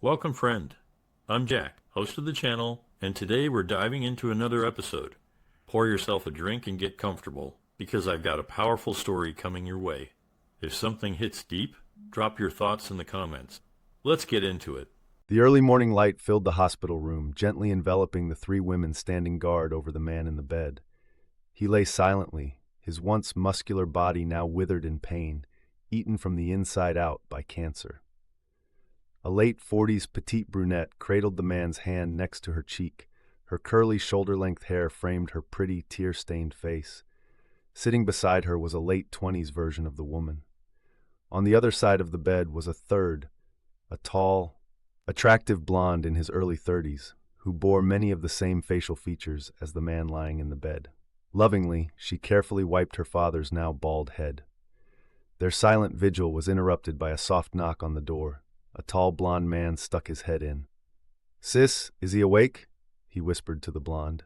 Welcome, friend. I'm Jack, host of the channel, and today we're diving into another episode. Pour yourself a drink and get comfortable, because I've got a powerful story coming your way. If something hits deep, drop your thoughts in the comments. Let's get into it. The early morning light filled the hospital room, gently enveloping the three women standing guard over the man in the bed. He lay silently, his once muscular body now withered in pain, eaten from the inside out by cancer. A late-40s petite brunette cradled the man's hand next to her cheek. Her curly shoulder-length hair framed her pretty, tear-stained face. Sitting beside her was a late-20s version of the woman. On the other side of the bed was a third, a tall, attractive blonde in his early 30s, who bore many of the same facial features as the man lying in the bed. Lovingly, she carefully wiped her father's now bald head. Their silent vigil was interrupted by a soft knock on the door. A tall blonde man stuck his head in. "Sis, is he awake?" he whispered to the blonde.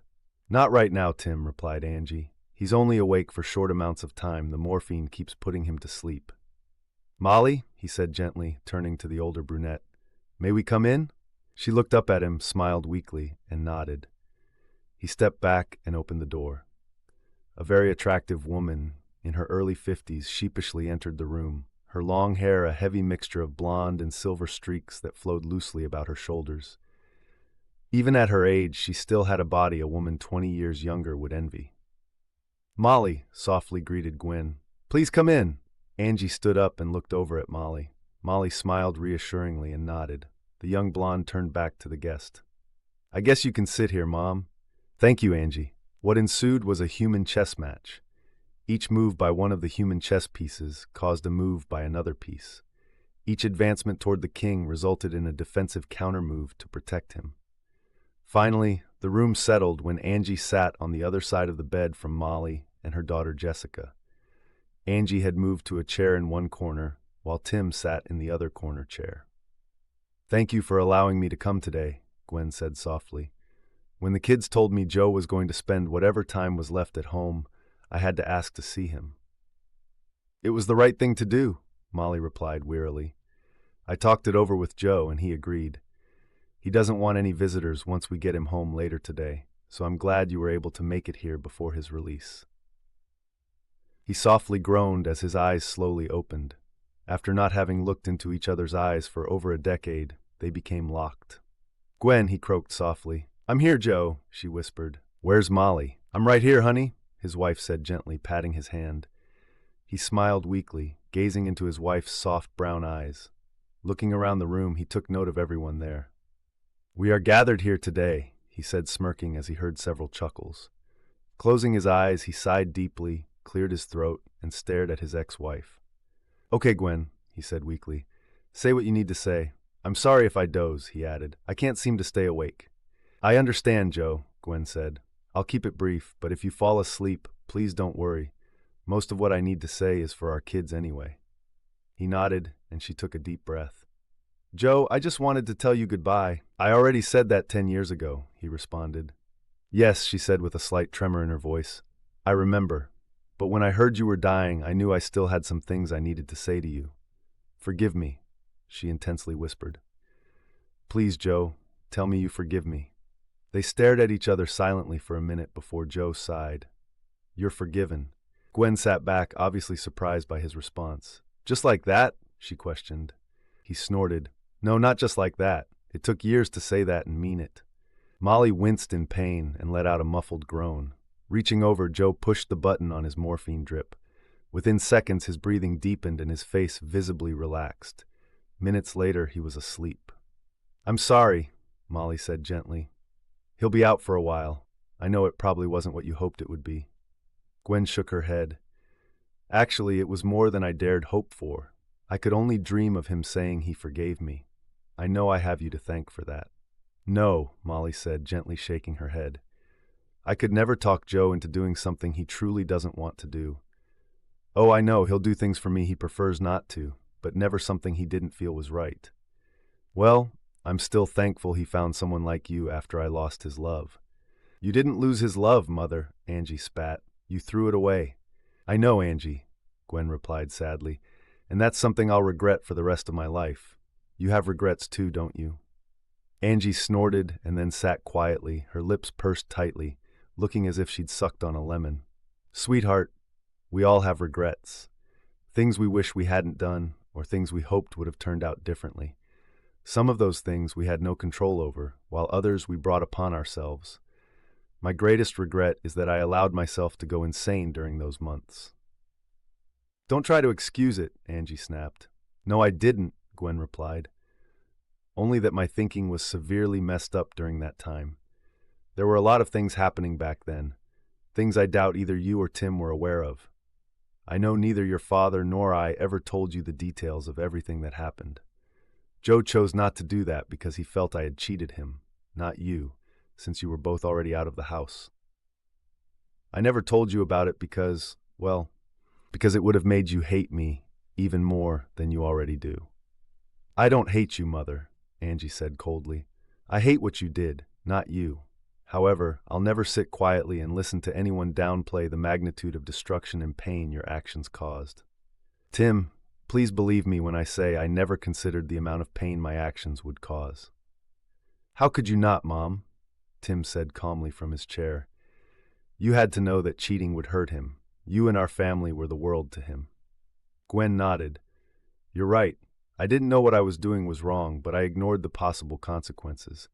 "Not right now, Tim," replied Angie. "He's only awake for short amounts of time. The morphine keeps putting him to sleep." "Molly," he said gently, turning to the older brunette, "may we come in?" She looked up at him, smiled weakly, and nodded. He stepped back and opened the door. A very attractive woman, in her early 50s, sheepishly entered the room, her long hair a heavy mixture of blonde and silver streaks that flowed loosely about her shoulders. Even at her age, she still had a body a woman 20 years younger would envy. "Molly," softly greeted Gwen. "Please come in." Angie stood up and looked over at Molly. Molly smiled reassuringly and nodded. The young blonde turned back to the guest. "I guess you can sit here, Mom." "Thank you, Angie." What ensued was a human chess match. Each move by one of the human chess pieces caused a move by another piece. Each advancement toward the king resulted in a defensive counter-move to protect him. Finally, the room settled when Angie sat on the other side of the bed from Molly and her daughter Jessica. Angie had moved to a chair in one corner, while Tim sat in the other corner chair. "Thank you for allowing me to come today," Gwen said softly. "When the kids told me Joe was going to spend whatever time was left at home, I had to ask to see him." "It was the right thing to do," Molly replied wearily. "I talked it over with Joe, and he agreed. He doesn't want any visitors once we get him home later today, so I'm glad you were able to make it here before his release." He softly groaned as his eyes slowly opened. After not having looked into each other's eyes for over a decade, they became locked. "Gwen," he croaked softly. "I'm here, Joe," she whispered. "Where's Molly?" "I'm right here, honey," his wife said gently, patting his hand. He smiled weakly, gazing into his wife's soft brown eyes. Looking around the room, he took note of everyone there. "We are gathered here today," he said, smirking as he heard several chuckles. Closing his eyes, he sighed deeply, cleared his throat, and stared at his ex-wife. "Okay, Gwen," he said weakly. "Say what you need to say. I'm sorry if I doze," he added. "I can't seem to stay awake." "I understand, Joe," Gwen said. "I'll keep it brief, but if you fall asleep, please don't worry. Most of what I need to say is for our kids anyway." He nodded, and she took a deep breath. "Joe, I just wanted to tell you goodbye. I already said that 10 years ago," he responded. "Yes," she said with a slight tremor in her voice. "I remember. But when I heard you were dying, I knew I still had some things I needed to say to you. Forgive me," she intensely whispered. "Please, Joe, tell me you forgive me." They stared at each other silently for a minute before Joe sighed. "You're forgiven." Gwen sat back, obviously surprised by his response. "Just like that?" she questioned. He snorted. "No, not just like that. It took years to say that and mean it." Molly winced in pain and let out a muffled groan. Reaching over, Joe pushed the button on his morphine drip. Within seconds, his breathing deepened and his face visibly relaxed. Minutes later, he was asleep. "I'm sorry," Molly said gently. "He'll be out for a while. I know it probably wasn't what you hoped it would be." Gwen shook her head. "Actually, it was more than I dared hope for. I could only dream of him saying he forgave me. I know I have you to thank for that." "No," Molly said, gently shaking her head. "I could never talk Joe into doing something he truly doesn't want to do. Oh, I know, he'll do things for me he prefers not to, but never something he didn't feel was right. Well, I'm still thankful he found someone like you after I lost his love." "You didn't lose his love, Mother," Angie spat. "You threw it away." "I know, Angie," Gwen replied sadly, "and that's something I'll regret for the rest of my life. You have regrets too, don't you?" Angie snorted and then sat quietly, her lips pursed tightly, looking as if she'd sucked on a lemon. Sweetheart, we all have regrets. Things we wish we hadn't done, or things we hoped would have turned out differently. Some of those things we had no control over, while others we brought upon ourselves. My greatest regret is that I allowed myself to go insane during those months. Don't try to excuse it, Angie snapped. No, I didn't, Gwen replied. Only that my thinking was severely messed up during that time. There were a lot of things happening back then, things I doubt either you or Tim were aware of. I know neither your father nor I ever told you the details of everything that happened. Joe chose not to do that because he felt I had cheated him, not you, since you were both already out of the house. I never told you about it because it would have made you hate me even more than you already do. I don't hate you, Mother, Angie said coldly. I hate what you did, not you. However, I'll never sit quietly and listen to anyone downplay the magnitude of destruction and pain your actions caused. Tim, please believe me when I say I never considered the amount of pain my actions would cause. How could you not, Mom? Tim said calmly from his chair. You had to know that cheating would hurt him. You and our family were the world to him. Gwen nodded. You're right. I didn't know what I was doing was wrong, but I ignored the possible consequences.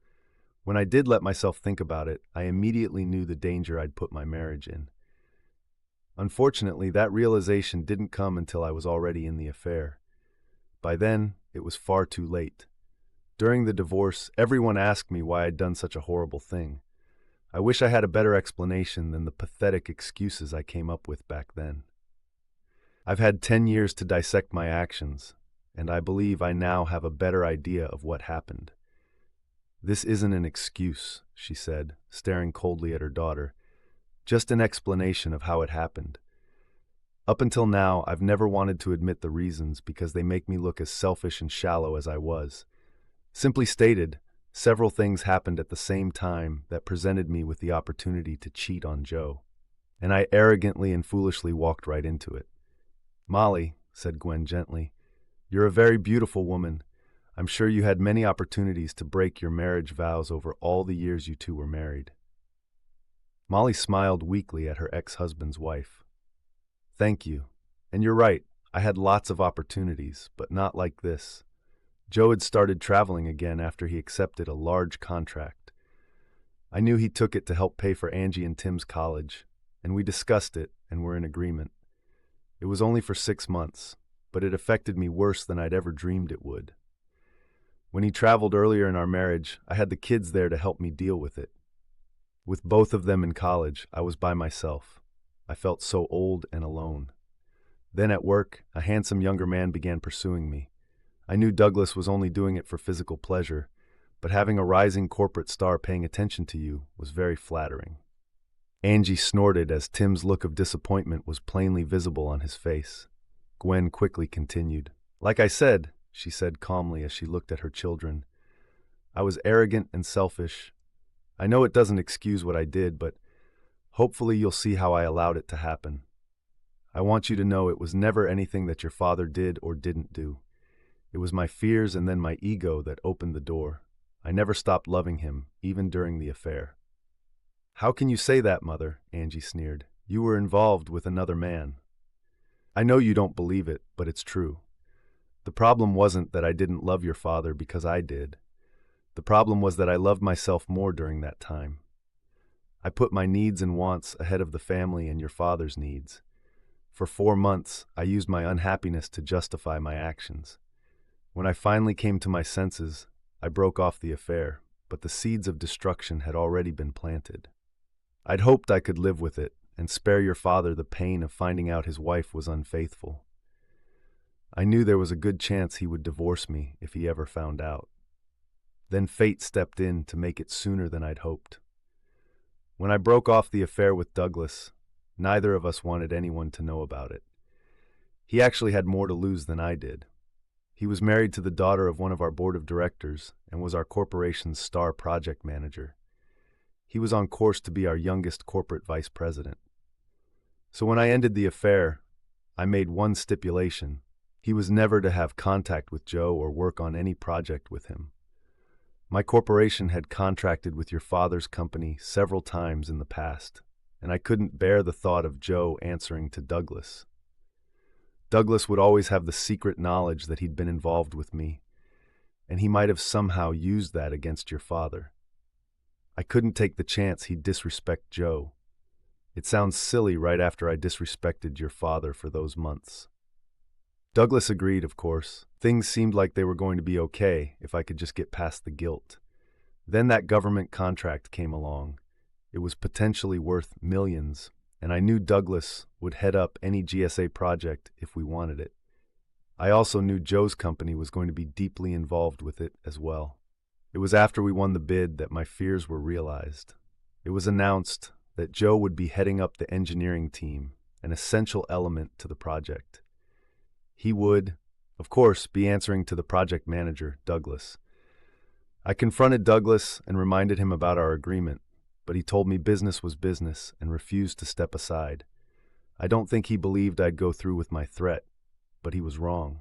When I did let myself think about it, I immediately knew the danger I'd put my marriage in. Unfortunately, that realization didn't come until I was already in the affair. By then, it was far too late. During the divorce, everyone asked me why I'd done such a horrible thing. I wish I had a better explanation than the pathetic excuses I came up with back then. I've had 10 years to dissect my actions, and I believe I now have a better idea of what happened. This isn't an excuse, she said, staring coldly at her daughter. Just an explanation of how it happened. Up until now, I've never wanted to admit the reasons because they make me look as selfish and shallow as I was. Simply stated, several things happened at the same time that presented me with the opportunity to cheat on Joe. And I arrogantly and foolishly walked right into it. Molly, said Gwen gently, you're a very beautiful woman. I'm sure you had many opportunities to break your marriage vows over all the years you two were married. Molly smiled weakly at her ex-husband's wife. Thank you. And you're right, I had lots of opportunities, but not like this. Joe had started traveling again after he accepted a large contract. I knew he took it to help pay for Angie and Tim's college, and we discussed it and were in agreement. It was only for 6 months, but it affected me worse than I'd ever dreamed it would. When he traveled earlier in our marriage, I had the kids there to help me deal with it. With both of them in college, I was by myself. I felt so old and alone. Then at work, a handsome younger man began pursuing me. I knew Douglas was only doing it for physical pleasure, but having a rising corporate star paying attention to you was very flattering. Angie snorted as Tim's look of disappointment was plainly visible on his face. Gwen quickly continued. Like I said, she said calmly as she looked at her children, I was arrogant and selfish. I know it doesn't excuse what I did, but hopefully you'll see how I allowed it to happen. I want you to know it was never anything that your father did or didn't do. It was my fears and then my ego that opened the door. I never stopped loving him, even during the affair. How can you say that, Mother? Angie sneered. You were involved with another man. I know you don't believe it, but it's true. The problem wasn't that I didn't love your father because I did. The problem was that I loved myself more during that time. I put my needs and wants ahead of the family and your father's needs. For 4 months, I used my unhappiness to justify my actions. When I finally came to my senses, I broke off the affair, but the seeds of destruction had already been planted. I'd hoped I could live with it and spare your father the pain of finding out his wife was unfaithful. I knew there was a good chance he would divorce me if he ever found out. Then fate stepped in to make it sooner than I'd hoped. When I broke off the affair with Douglas, neither of us wanted anyone to know about it. He actually had more to lose than I did. He was married to the daughter of one of our board of directors and was our corporation's star project manager. He was on course to be our youngest corporate vice president. So when I ended the affair, I made one stipulation. He was never to have contact with Joe or work on any project with him. My corporation had contracted with your father's company several times in the past, and I couldn't bear the thought of Joe answering to Douglas. Douglas would always have the secret knowledge that he'd been involved with me, and he might have somehow used that against your father. I couldn't take the chance he'd disrespect Joe. It sounds silly right after I disrespected your father for those months. Douglas agreed, of course. Things seemed like they were going to be okay if I could just get past the guilt. Then that government contract came along. It was potentially worth millions, and I knew Douglas would head up any GSA project if we wanted it. I also knew Joe's company was going to be deeply involved with it as well. It was after we won the bid that my fears were realized. It was announced that Joe would be heading up the engineering team, an essential element to the project. He would, of course, be answering to the project manager, Douglas. I confronted Douglas and reminded him about our agreement, but he told me business was business and refused to step aside. I don't think he believed I'd go through with my threat, but he was wrong.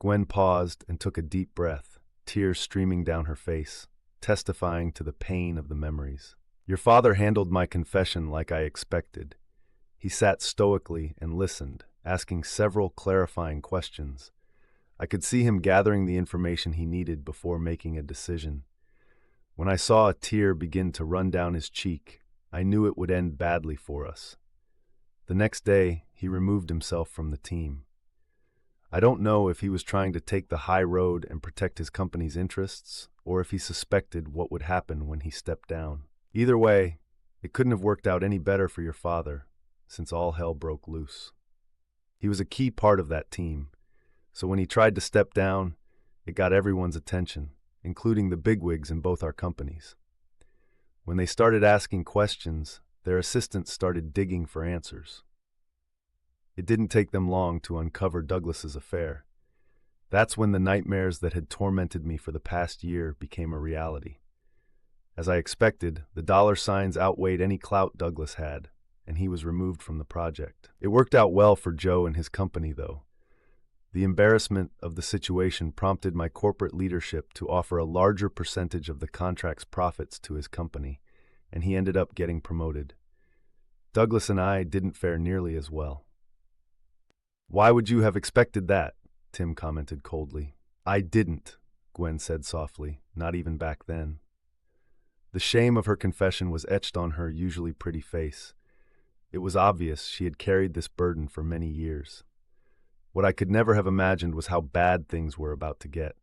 Gwen paused and took a deep breath, tears streaming down her face, testifying to the pain of the memories. Your father handled my confession like I expected. He sat stoically and listened, asking several clarifying questions. I could see him gathering the information he needed before making a decision. When I saw a tear begin to run down his cheek, I knew it would end badly for us. The next day, he removed himself from the team. I don't know if he was trying to take the high road and protect his company's interests, or if he suspected what would happen when he stepped down. Either way, it couldn't have worked out any better for your father, since all hell broke loose. He was a key part of that team, so when he tried to step down, it got everyone's attention, including the bigwigs in both our companies. When they started asking questions, their assistants started digging for answers. It didn't take them long to uncover Douglas's affair. That's when the nightmares that had tormented me for the past year became a reality. As I expected, the dollar signs outweighed any clout Douglas had, and he was removed from the project. It worked out well for Joe and his company, though. The embarrassment of the situation prompted my corporate leadership to offer a larger percentage of the contract's profits to his company, and he ended up getting promoted. Douglas and I didn't fare nearly as well. "Why would you have expected that?" Tim commented coldly. "I didn't," Gwen said softly, not even back then. The shame of her confession was etched on her usually pretty face. It was obvious she had carried this burden for many years. What I could never have imagined was how bad things were about to get.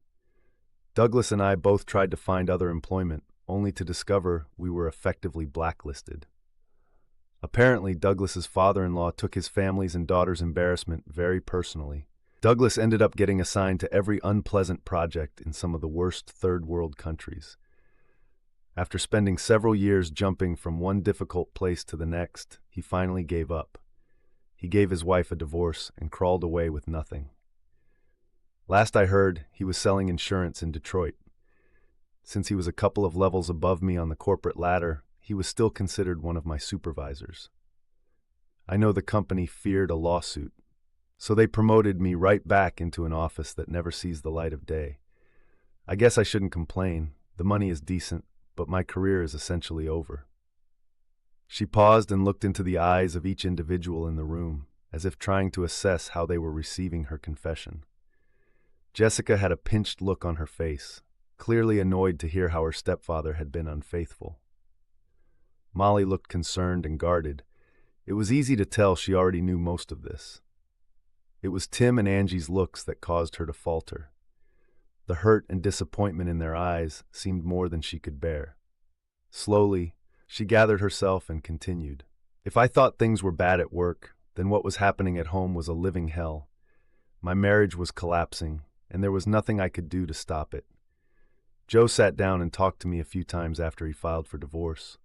Douglas and I both tried to find other employment, only to discover we were effectively blacklisted. Apparently, Douglas's father-in-law took his family's and daughter's embarrassment very personally. Douglas ended up getting assigned to every unpleasant project in some of the worst third-world countries. After spending several years jumping from one difficult place to the next, he finally gave up. He gave his wife a divorce and crawled away with nothing. Last I heard, he was selling insurance in Detroit. Since he was a couple of levels above me on the corporate ladder, he was still considered one of my supervisors. I know the company feared a lawsuit, so they promoted me right back into an office that never sees the light of day. I guess I shouldn't complain. The money is decent, but my career is essentially over. She paused and looked into the eyes of each individual in the room, as if trying to assess how they were receiving her confession. Jessica had a pinched look on her face, clearly annoyed to hear how her stepfather had been unfaithful. Molly looked concerned and guarded. It was easy to tell she already knew most of this. It was Tim and Angie's looks that caused her to falter. The hurt and disappointment in their eyes seemed more than she could bear. Slowly, she gathered herself and continued. If I thought things were bad at work, then what was happening at home was a living hell. My marriage was collapsing, and there was nothing I could do to stop it. Joe sat down and talked to me a few times after he filed for divorce.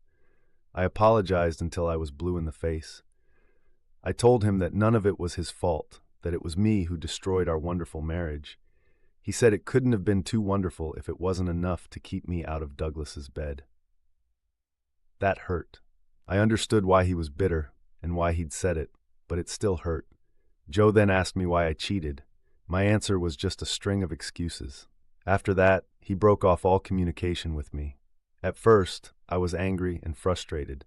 I apologized until I was blue in the face. I told him that none of it was his fault, that it was me who destroyed our wonderful marriage. He said it couldn't have been too wonderful if it wasn't enough to keep me out of Douglas's bed. That hurt. I understood why he was bitter and why he'd said it, but it still hurt. Joe then asked me why I cheated. My answer was just a string of excuses. After that, he broke off all communication with me. At first, I was angry and frustrated.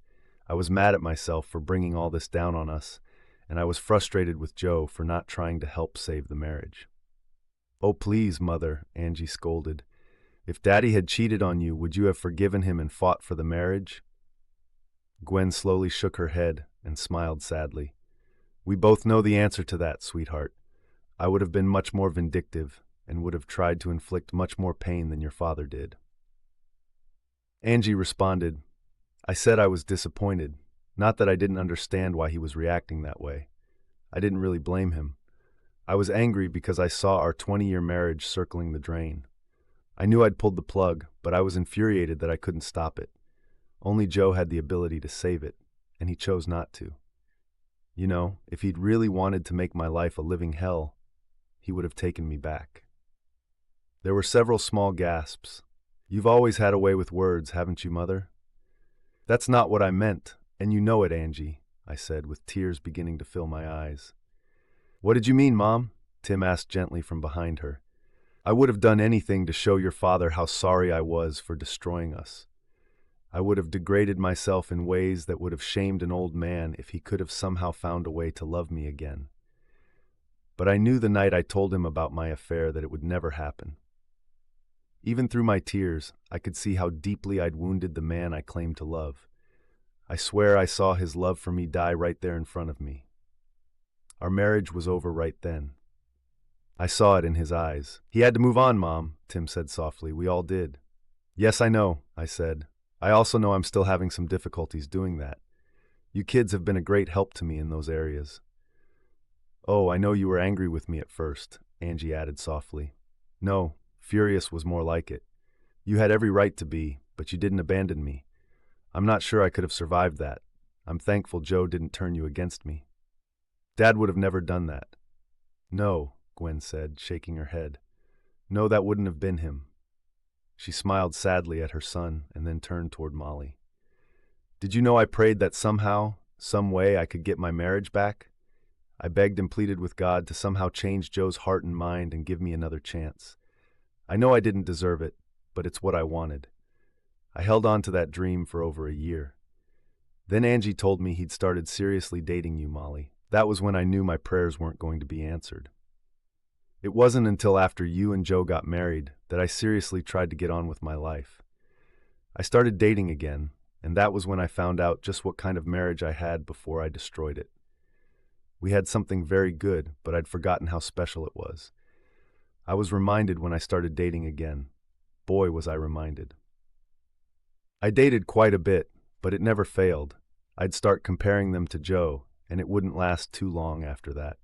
I was mad at myself for bringing all this down on us, and I was frustrated with Joe for not trying to help save the marriage. "Oh, please, Mother," Angie scolded. "If Daddy had cheated on you, would you have forgiven him and fought for the marriage?" Gwen slowly shook her head and smiled sadly. "We both know the answer to that, sweetheart. I would have been much more vindictive and would have tried to inflict much more pain than your father did." Angie responded, "I said I was disappointed, not that I didn't understand why he was reacting that way. I didn't really blame him. I was angry because I saw our 20-year marriage circling the drain. I knew I'd pulled the plug, but I was infuriated that I couldn't stop it. Only Joe had the ability to save it, and he chose not to. You know, if he'd really wanted to make my life a living hell, he would have taken me back." There were several small gasps. "You've always had a way with words, haven't you, Mother?" "That's not what I meant, and you know it, Angie," I said, with tears beginning to fill my eyes. "What did you mean, Mom?" Tim asked gently from behind her. "I would have done anything to show your father how sorry I was for destroying us. I would have degraded myself in ways that would have shamed an old man if he could have somehow found a way to love me again. But I knew the night I told him about my affair that it would never happen. Even through my tears, I could see how deeply I'd wounded the man I claimed to love. I swear I saw his love for me die right there in front of me. Our marriage was over right then. I saw it in his eyes. He had to move on, Mom," Tim said softly. "We all did." "Yes, I know," I said. "I also know I'm still having some difficulties doing that. You kids have been a great help to me in those areas." "Oh, I know you were angry with me at first," Angie added softly. "No, furious was more like it. You had every right to be, but you didn't abandon me. I'm not sure I could have survived that. I'm thankful Joe didn't turn you against me." "Dad would have never done that." "No," Gwen said, shaking her head. "No, that wouldn't have been him." She smiled sadly at her son and then turned toward Molly. "Did you know I prayed that somehow, some way I could get my marriage back? I begged and pleaded with God to somehow change Joe's heart and mind and give me another chance. I know I didn't deserve it, but it's what I wanted. I held on to that dream for over a year. Then Angie told me he'd started seriously dating you, Molly. That was when I knew my prayers weren't going to be answered. It wasn't until after you and Joe got married that I seriously tried to get on with my life. I started dating again, and that was when I found out just what kind of marriage I had before I destroyed it. We had something very good, but I'd forgotten how special it was. I was reminded when I started dating again. Boy, was I reminded. I dated quite a bit, but it never failed. I'd start comparing them to Joe, and it wouldn't last too long after that.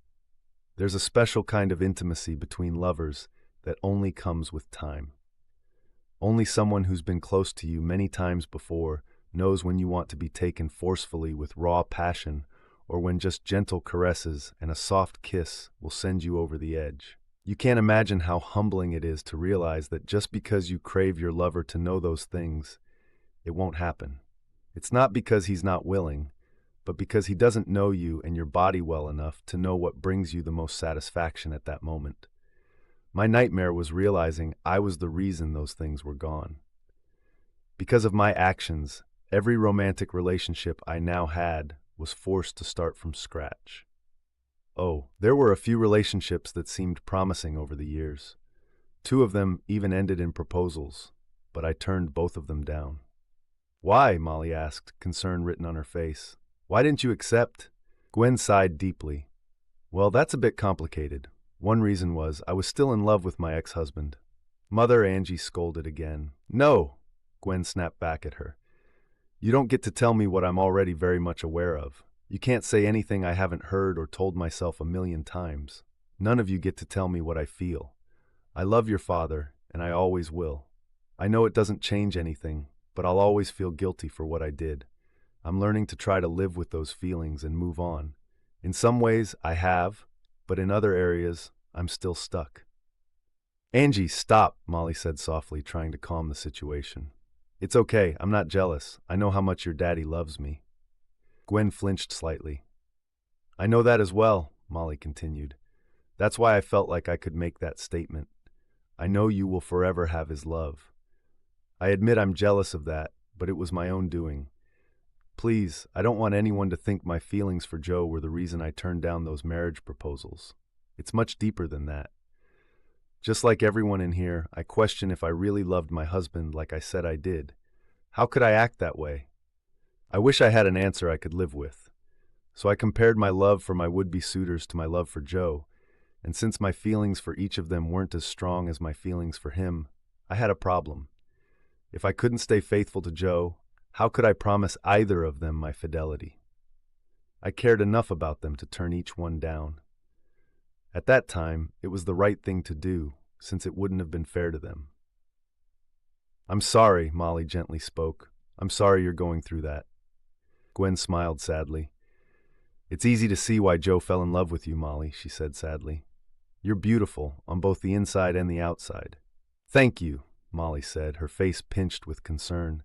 There's a special kind of intimacy between lovers that only comes with time. Only someone who's been close to you many times before knows when you want to be taken forcefully with raw passion or when just gentle caresses and a soft kiss will send you over the edge. You can't imagine how humbling it is to realize that just because you crave your lover to know those things, it won't happen. It's not because he's not willing, but because he doesn't know you and your body well enough to know what brings you the most satisfaction at that moment. My nightmare was realizing I was the reason those things were gone. Because of my actions, every romantic relationship I now had was forced to start from scratch. Oh, there were a few relationships that seemed promising over the years. 2 of them even ended in proposals, but I turned both of them down. "Why?" Molly asked, concern written on her face. "Why didn't you accept?" Gwen sighed deeply. "Well, that's a bit complicated. One reason was I was still in love with my ex-husband." Mother Angie scolded again. "No!" Gwen snapped back at her. "You don't get to tell me what I'm already very much aware of. You can't say anything I haven't heard or told myself a million times. None of you get to tell me what I feel. I love your father, and I always will. I know it doesn't change anything, but I'll always feel guilty for what I did. I'm learning to try to live with those feelings and move on. In some ways, I have, but in other areas, I'm still stuck." "Angie, stop," Molly said softly, trying to calm the situation. "It's okay, I'm not jealous. I know how much your daddy loves me." Gwen flinched slightly. "I know that as well," Molly continued. "That's why I felt like I could make that statement. I know you will forever have his love. I admit I'm jealous of that, but it was my own doing. Please, I don't want anyone to think my feelings for Joe were the reason I turned down those marriage proposals. It's much deeper than that. Just like everyone in here, I question if I really loved my husband like I said I did. How could I act that way? I wish I had an answer I could live with. So I compared my love for my would-be suitors to my love for Joe, and since my feelings for each of them weren't as strong as my feelings for him, I had a problem. If I couldn't stay faithful to Joe, how could I promise either of them my fidelity? I cared enough about them to turn each one down. At that time, it was the right thing to do, since it wouldn't have been fair to them. I'm sorry, Molly gently spoke. I'm sorry you're going through that. Gwen smiled sadly. It's easy to see why Joe fell in love with you, Molly, she said sadly. You're beautiful, on both the inside and the outside. Thank you, Molly said, her face pinched with concern.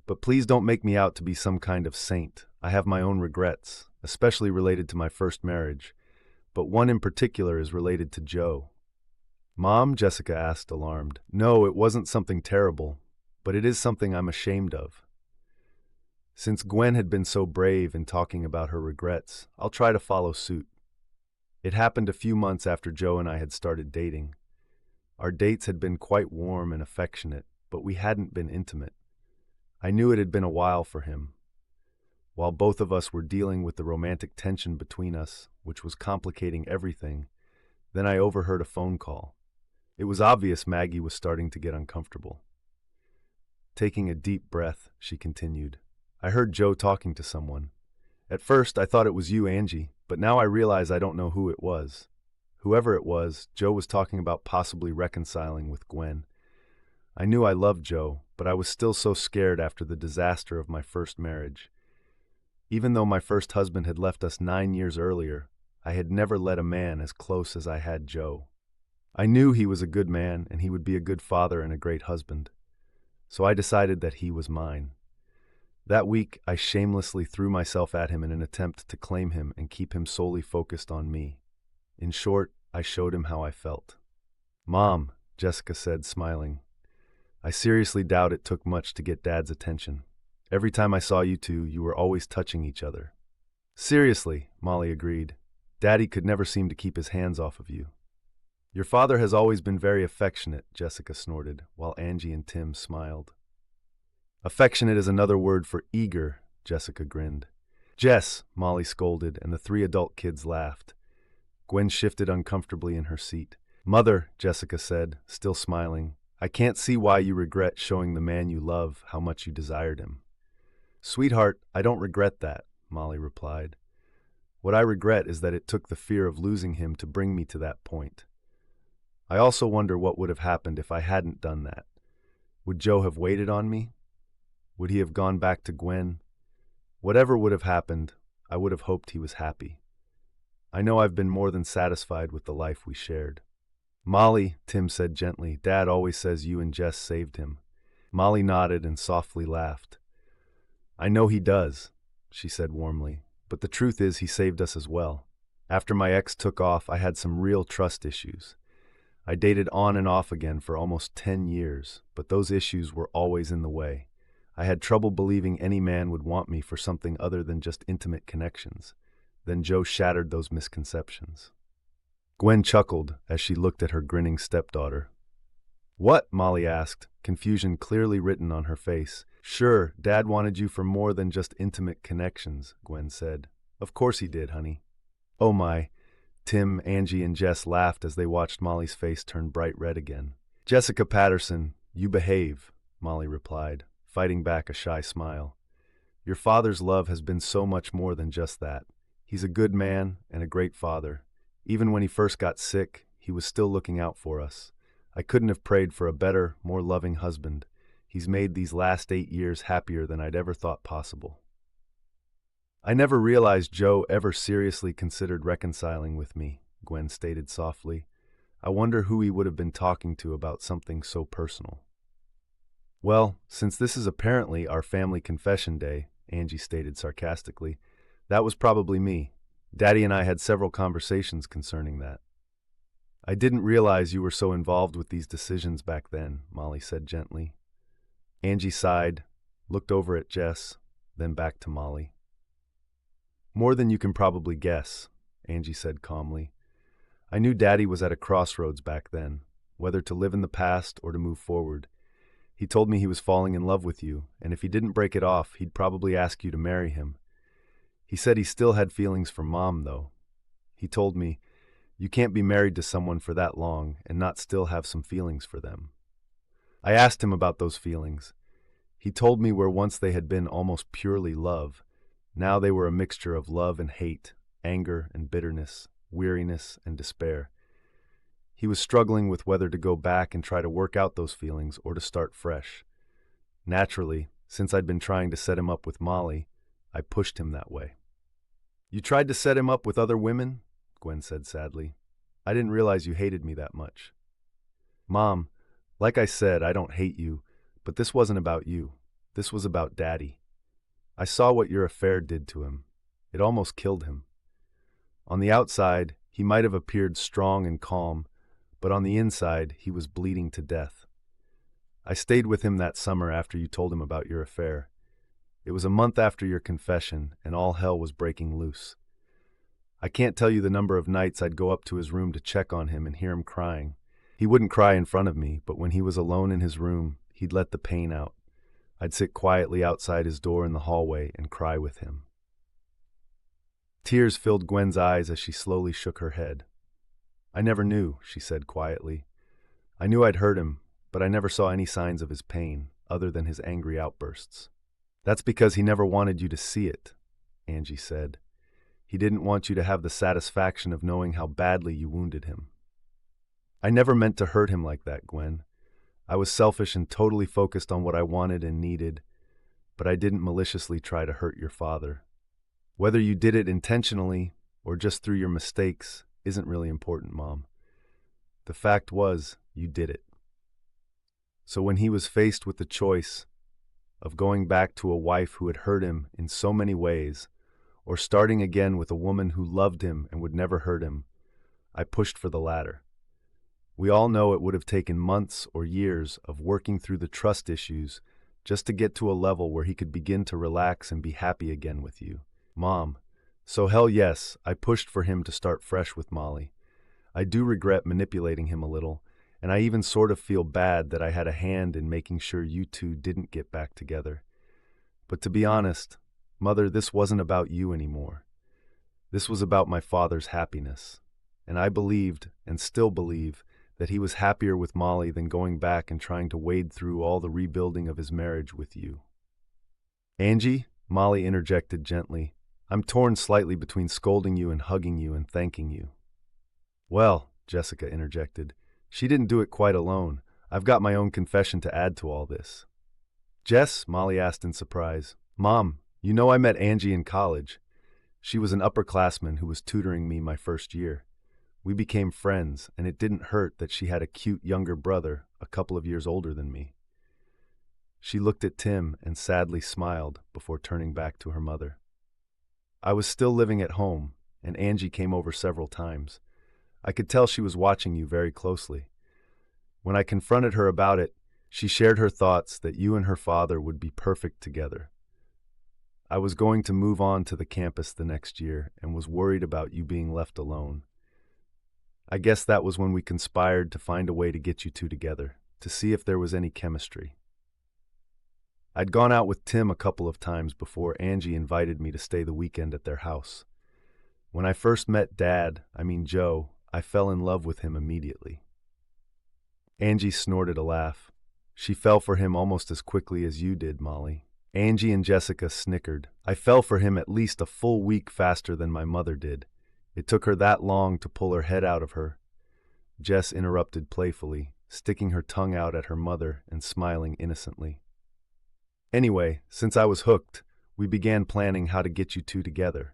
But please don't make me out to be some kind of saint. I have my own regrets, especially related to my first marriage. But one in particular is related to Joe. Mom? Jessica asked, alarmed. No, it wasn't something terrible, but it is something I'm ashamed of. Since Gwen had been so brave in talking about her regrets, I'll try to follow suit. It happened a few months after Joe and I had started dating. Our dates had been quite warm and affectionate, but we hadn't been intimate. I knew it had been a while for him. While both of us were dealing with the romantic tension between us, which was complicating everything, then I overheard a phone call. It was obvious Maggie was starting to get uncomfortable. Taking a deep breath, she continued, I heard Joe talking to someone. At first, I thought it was you, Angie, but now I realize I don't know who it was. Whoever it was, Joe was talking about possibly reconciling with Gwen. I knew I loved Joe, but I was still so scared after the disaster of my first marriage. Even though my first husband had left us 9 years earlier, I had never let a man as close as I had Joe. I knew he was a good man and he would be a good father and a great husband. So I decided that he was mine. That week, I shamelessly threw myself at him in an attempt to claim him and keep him solely focused on me. In short, I showed him how I felt. Mom, Jessica said, smiling. I seriously doubt it took much to get Dad's attention. Every time I saw you two, you were always touching each other. Seriously, Molly agreed. Daddy could never seem to keep his hands off of you. Your father has always been very affectionate, Jessica snorted, while Angie and Tim smiled. Affectionate is another word for eager, Jessica grinned. Jess, Molly scolded, and the 3 adult kids laughed. Gwen shifted uncomfortably in her seat. Mother, Jessica said, still smiling, I can't see why you regret showing the man you love how much you desired him. Sweetheart, I don't regret that, Molly replied. What I regret is that it took the fear of losing him to bring me to that point. I also wonder what would have happened if I hadn't done that. Would Joe have waited on me? Would he have gone back to Gwen? Whatever would have happened, I would have hoped he was happy. I know I've been more than satisfied with the life we shared. Molly, Tim said gently, Dad always says you and Jess saved him. Molly nodded and softly laughed. I know he does, she said warmly, but the truth is he saved us as well. After my ex took off, I had some real trust issues. I dated on and off again for almost 10 years, but those issues were always in the way. I had trouble believing any man would want me for something other than just intimate connections. Then Joe shattered those misconceptions. Gwen chuckled as she looked at her grinning stepdaughter. What? Molly asked, confusion clearly written on her face. Sure, Dad wanted you for more than just intimate connections, Gwen said. Of course he did, honey. Oh my. Tim, Angie, and Jess laughed as they watched Molly's face turn bright red again. Jessica Patterson, you behave, Molly replied, fighting back a shy smile. Your father's love has been so much more than just that. He's a good man and a great father. Even when he first got sick, he was still looking out for us. I couldn't have prayed for a better, more loving husband. He's made these last 8 years happier than I'd ever thought possible. I never realized Joe ever seriously considered reconciling with me, Gwen stated softly. I wonder who he would have been talking to about something so personal. Well, since this is apparently our family confession day, Angie stated sarcastically, that was probably me. Daddy and I had several conversations concerning that. I didn't realize you were so involved with these decisions back then, Molly said gently. Angie sighed, looked over at Jess, then back to Molly. More than you can probably guess, Angie said calmly. I knew Daddy was at a crossroads back then, whether to live in the past or to move forward. He told me he was falling in love with you, and if he didn't break it off, he'd probably ask you to marry him. He said he still had feelings for Mom, though. He told me, you can't be married to someone for that long and not still have some feelings for them. I asked him about those feelings. He told me where once they had been almost purely love, now they were a mixture of love and hate, anger and bitterness, weariness and despair. He was struggling with whether to go back and try to work out those feelings or to start fresh. Naturally, since I'd been trying to set him up with Molly, I pushed him that way. You tried to set him up with other women? Gwen said sadly. I didn't realize you hated me that much. Mom, like I said, I don't hate you, but this wasn't about you. This was about Daddy. I saw what your affair did to him. It almost killed him. On the outside, he might have appeared strong and calm, but on the inside, he was bleeding to death. I stayed with him that summer after you told him about your affair. It was a month after your confession, and all hell was breaking loose. I can't tell you the number of nights I'd go up to his room to check on him and hear him crying. He wouldn't cry in front of me, but when he was alone in his room, he'd let the pain out. I'd sit quietly outside his door in the hallway and cry with him. Tears filled Gwen's eyes as she slowly shook her head. I never knew, she said quietly. I knew I'd hurt him, but I never saw any signs of his pain, other than his angry outbursts. That's because he never wanted you to see it, Angie said. He didn't want you to have the satisfaction of knowing how badly you wounded him. I never meant to hurt him like that, Gwen. I was selfish and totally focused on what I wanted and needed, but I didn't maliciously try to hurt your father. Whether you did it intentionally or just through your mistakes isn't really important, Mom. The fact was, you did it. So when he was faced with the choice of going back to a wife who had hurt him in so many ways, or starting again with a woman who loved him and would never hurt him, I pushed for the latter. We all know it would have taken months or years of working through the trust issues just to get to a level where he could begin to relax and be happy again with you, Mom. So hell yes, I pushed for him to start fresh with Molly. I do regret manipulating him a little, and I even sort of feel bad that I had a hand in making sure you two didn't get back together. But to be honest, Mother, this wasn't about you anymore. This was about my father's happiness, and I believed, and still believe, that he was happier with Molly than going back and trying to wade through all the rebuilding of his marriage with you. Angie, Molly interjected gently, I'm torn slightly between scolding you and hugging you and thanking you. Well, Jessica interjected, she didn't do it quite alone. I've got my own confession to add to all this. Jess, Molly asked in surprise, Mom, you know I met Angie in college. She was an upperclassman who was tutoring me my first year. We became friends, and it didn't hurt that she had a cute younger brother, a couple of years older than me. She looked at Tim and sadly smiled before turning back to her mother. I was still living at home, and Angie came over several times. I could tell she was watching you very closely. When I confronted her about it, she shared her thoughts that you and her father would be perfect together. I was going to move on to the campus the next year and was worried about you being left alone. I guess that was when we conspired to find a way to get you two together, to see if there was any chemistry. I'd gone out with Tim a couple of times before Angie invited me to stay the weekend at their house. When I first met Joe, I fell in love with him immediately. Angie snorted a laugh. She fell for him almost as quickly as you did, Molly. Angie and Jessica snickered. I fell for him at least a full week faster than my mother did. It took her that long to pull her head out of her. Jess interrupted playfully, sticking her tongue out at her mother and smiling innocently. Anyway, since I was hooked, we began planning how to get you two together.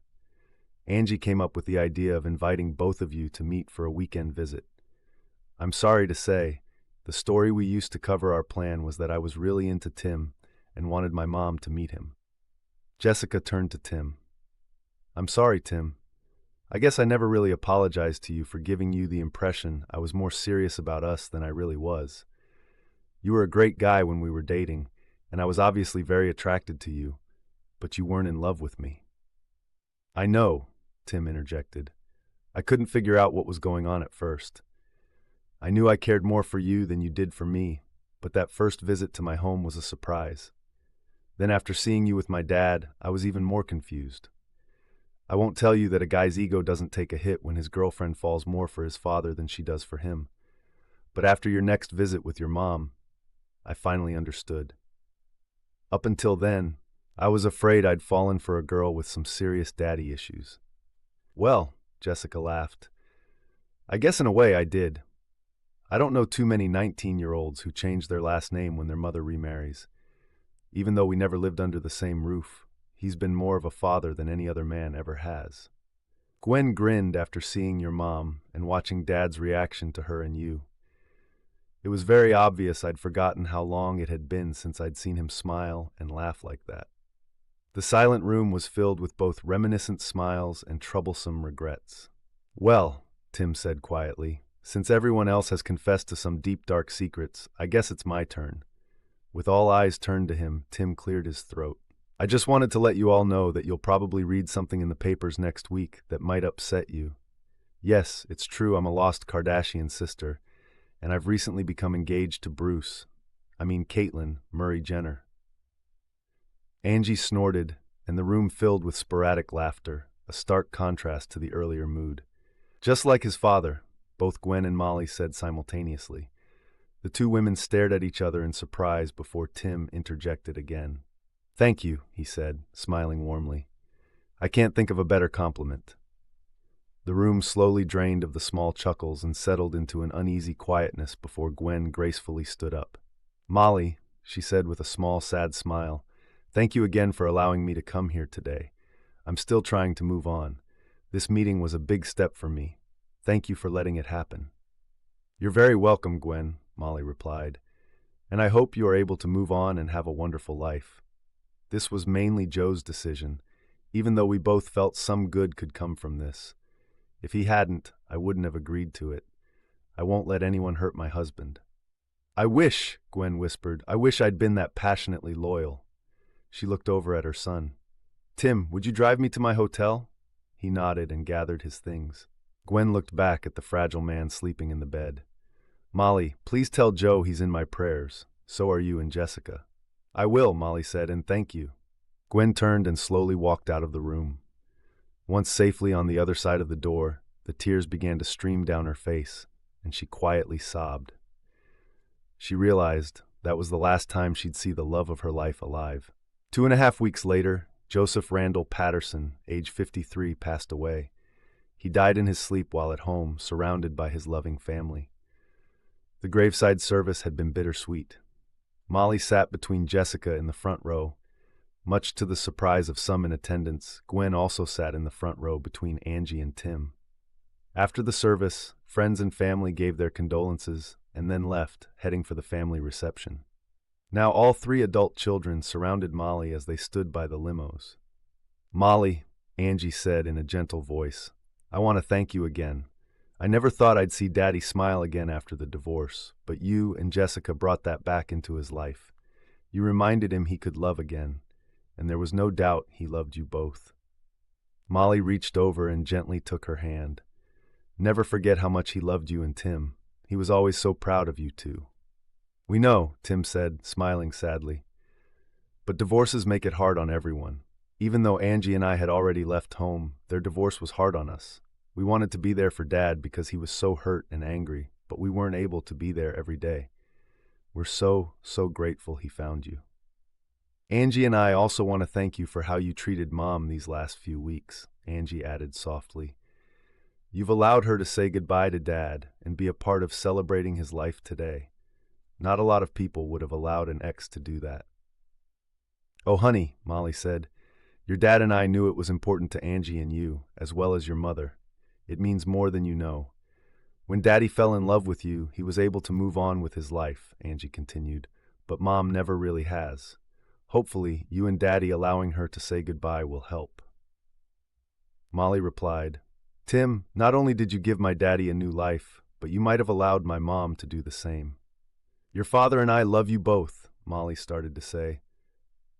Angie came up with the idea of inviting both of you to meet for a weekend visit. I'm sorry to say, the story we used to cover our plan was that I was really into Tim and wanted my mom to meet him. Jessica turned to Tim. I'm sorry, Tim. I guess I never really apologized to you for giving you the impression I was more serious about us than I really was. You were a great guy when we were dating, and I was obviously very attracted to you, but you weren't in love with me." "I know," Tim interjected. "I couldn't figure out what was going on at first. I knew I cared more for you than you did for me, but that first visit to my home was a surprise. Then after seeing you with my dad, I was even more confused. I won't tell you that a guy's ego doesn't take a hit when his girlfriend falls more for his father than she does for him. But after your next visit with your mom, I finally understood. Up until then, I was afraid I'd fallen for a girl with some serious daddy issues." "Well," Jessica laughed, "I guess in a way I did. I don't know too many 19-year-olds who change their last name when their mother remarries. Even though we never lived under the same roof, he's been more of a father than any other man ever has." Gwen grinned after seeing your mom and watching Dad's reaction to her and you. It was very obvious I'd forgotten how long it had been since I'd seen him smile and laugh like that. The silent room was filled with both reminiscent smiles and troublesome regrets. "Well," Tim said quietly, "since everyone else has confessed to some deep, dark secrets, I guess it's my turn." With all eyes turned to him, Tim cleared his throat. "I just wanted to let you all know that you'll probably read something in the papers next week that might upset you. Yes, it's true I'm a lost Kardashian sister, and I've recently become engaged to Caitlyn Murray Jenner." Angie snorted, and the room filled with sporadic laughter, a stark contrast to the earlier mood. "Just like his father," both Gwen and Molly said simultaneously. The two women stared at each other in surprise before Tim interjected again. "Thank you," he said, smiling warmly. "I can't think of a better compliment." The room slowly drained of the small chuckles and settled into an uneasy quietness before Gwen gracefully stood up. "Molly," she said with a small, sad smile, "thank you again for allowing me to come here today. I'm still trying to move on. This meeting was a big step for me. Thank you for letting it happen." "You're very welcome, Gwen," Molly replied, "and I hope you are able to move on and have a wonderful life. This was mainly Joe's decision, even though we both felt some good could come from this. If he hadn't, I wouldn't have agreed to it. I won't let anyone hurt my husband." "I wish," Gwen whispered, "I wish I'd been that passionately loyal." She looked over at her son. "Tim, would you drive me to my hotel?" He nodded and gathered his things. Gwen looked back at the fragile man sleeping in the bed. "Molly, please tell Joe he's in my prayers. So are you and Jessica." "I will," Molly said, "and thank you." Gwen turned and slowly walked out of the room. Once safely on the other side of the door, the tears began to stream down her face, and she quietly sobbed. She realized that was the last time she'd see the love of her life alive. 2.5 weeks later, Joseph Randall Patterson, age 53, passed away. He died in his sleep while at home, surrounded by his loving family. The graveside service had been bittersweet. Molly sat between Jessica in the front row. Much to the surprise of some in attendance, Gwen also sat in the front row between Angie and Tim. After the service, friends and family gave their condolences and then left, heading for the family reception. Now all 3 adult children surrounded Molly as they stood by the limos. "Molly," Angie said in a gentle voice, "I want to thank you again. I never thought I'd see Daddy smile again after the divorce, but you and Jessica brought that back into his life. You reminded him he could love again, and there was no doubt he loved you both." Molly reached over and gently took her hand. "Never forget how much he loved you and Tim. He was always so proud of you two." "We know," Tim said, smiling sadly. "But divorces make it hard on everyone. Even though Angie and I had already left home, their divorce was hard on us. We wanted to be there for Dad because he was so hurt and angry, but we weren't able to be there every day. We're so grateful he found you. Angie and I also want to thank you for how you treated Mom these last few weeks," Angie added softly. "You've allowed her to say goodbye to Dad and be a part of celebrating his life today. Not a lot of people would have allowed an ex to do that." "Oh, honey," Molly said, "your dad and I knew it was important to Angie and you, as well as your mother. It means more than you know. When Daddy fell in love with you, he was able to move on with his life," Angie continued, "but Mom never really has. Hopefully, you and Daddy allowing her to say goodbye will help." Molly replied, Tim, not only did you give my daddy a new life, but you might have allowed my mom to do the same. Your father and I love you both, Molly started to say.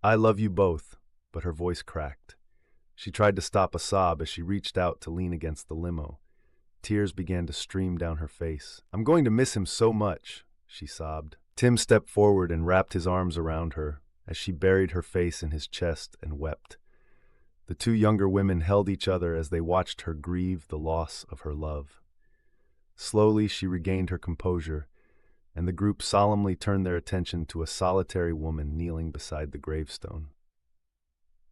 I love you both, but her voice cracked. She tried to stop a sob as she reached out to lean against the limo. Tears began to stream down her face. I'm going to miss him so much, she sobbed. Tim stepped forward and wrapped his arms around her as she buried her face in his chest and wept. The two younger women held each other as they watched her grieve the loss of her love. Slowly, she regained her composure, and the group solemnly turned their attention to a solitary woman kneeling beside the gravestone.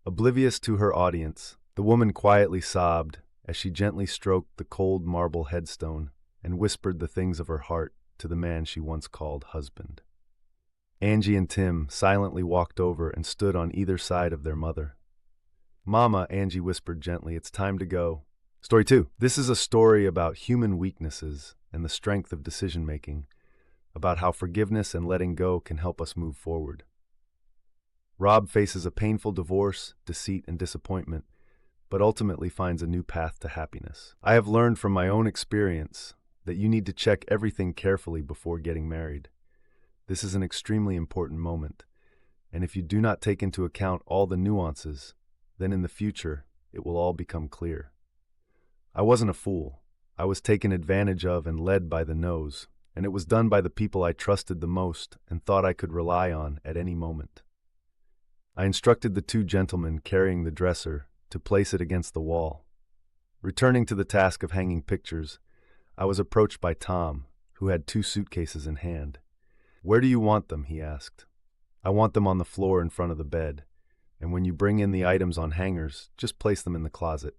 Oblivious to her audience, the woman quietly sobbed as she gently stroked the cold marble headstone and whispered the things of her heart to the man she once called husband. Angie and Tim silently walked over and stood on either side of their mother. Mama, Angie whispered gently, it's time to go. Story 2. This is a story about human weaknesses and the strength of decision-making, about how forgiveness and letting go can help us move forward. Rob faces a painful divorce, deceit, and disappointment, but ultimately finds a new path to happiness. I have learned from my own experience that you need to check everything carefully before getting married. This is an extremely important moment, and if you do not take into account all the nuances, then in the future, it will all become clear. I wasn't a fool. I was taken advantage of and led by the nose, and it was done by the people I trusted the most and thought I could rely on at any moment. I instructed the two gentlemen carrying the dresser to place it against the wall. Returning to the task of hanging pictures, I was approached by Tom, who had 2 suitcases in hand. Where do you want them? He asked. I want them on the floor in front of the bed, and when you bring in the items on hangers, just place them in the closet.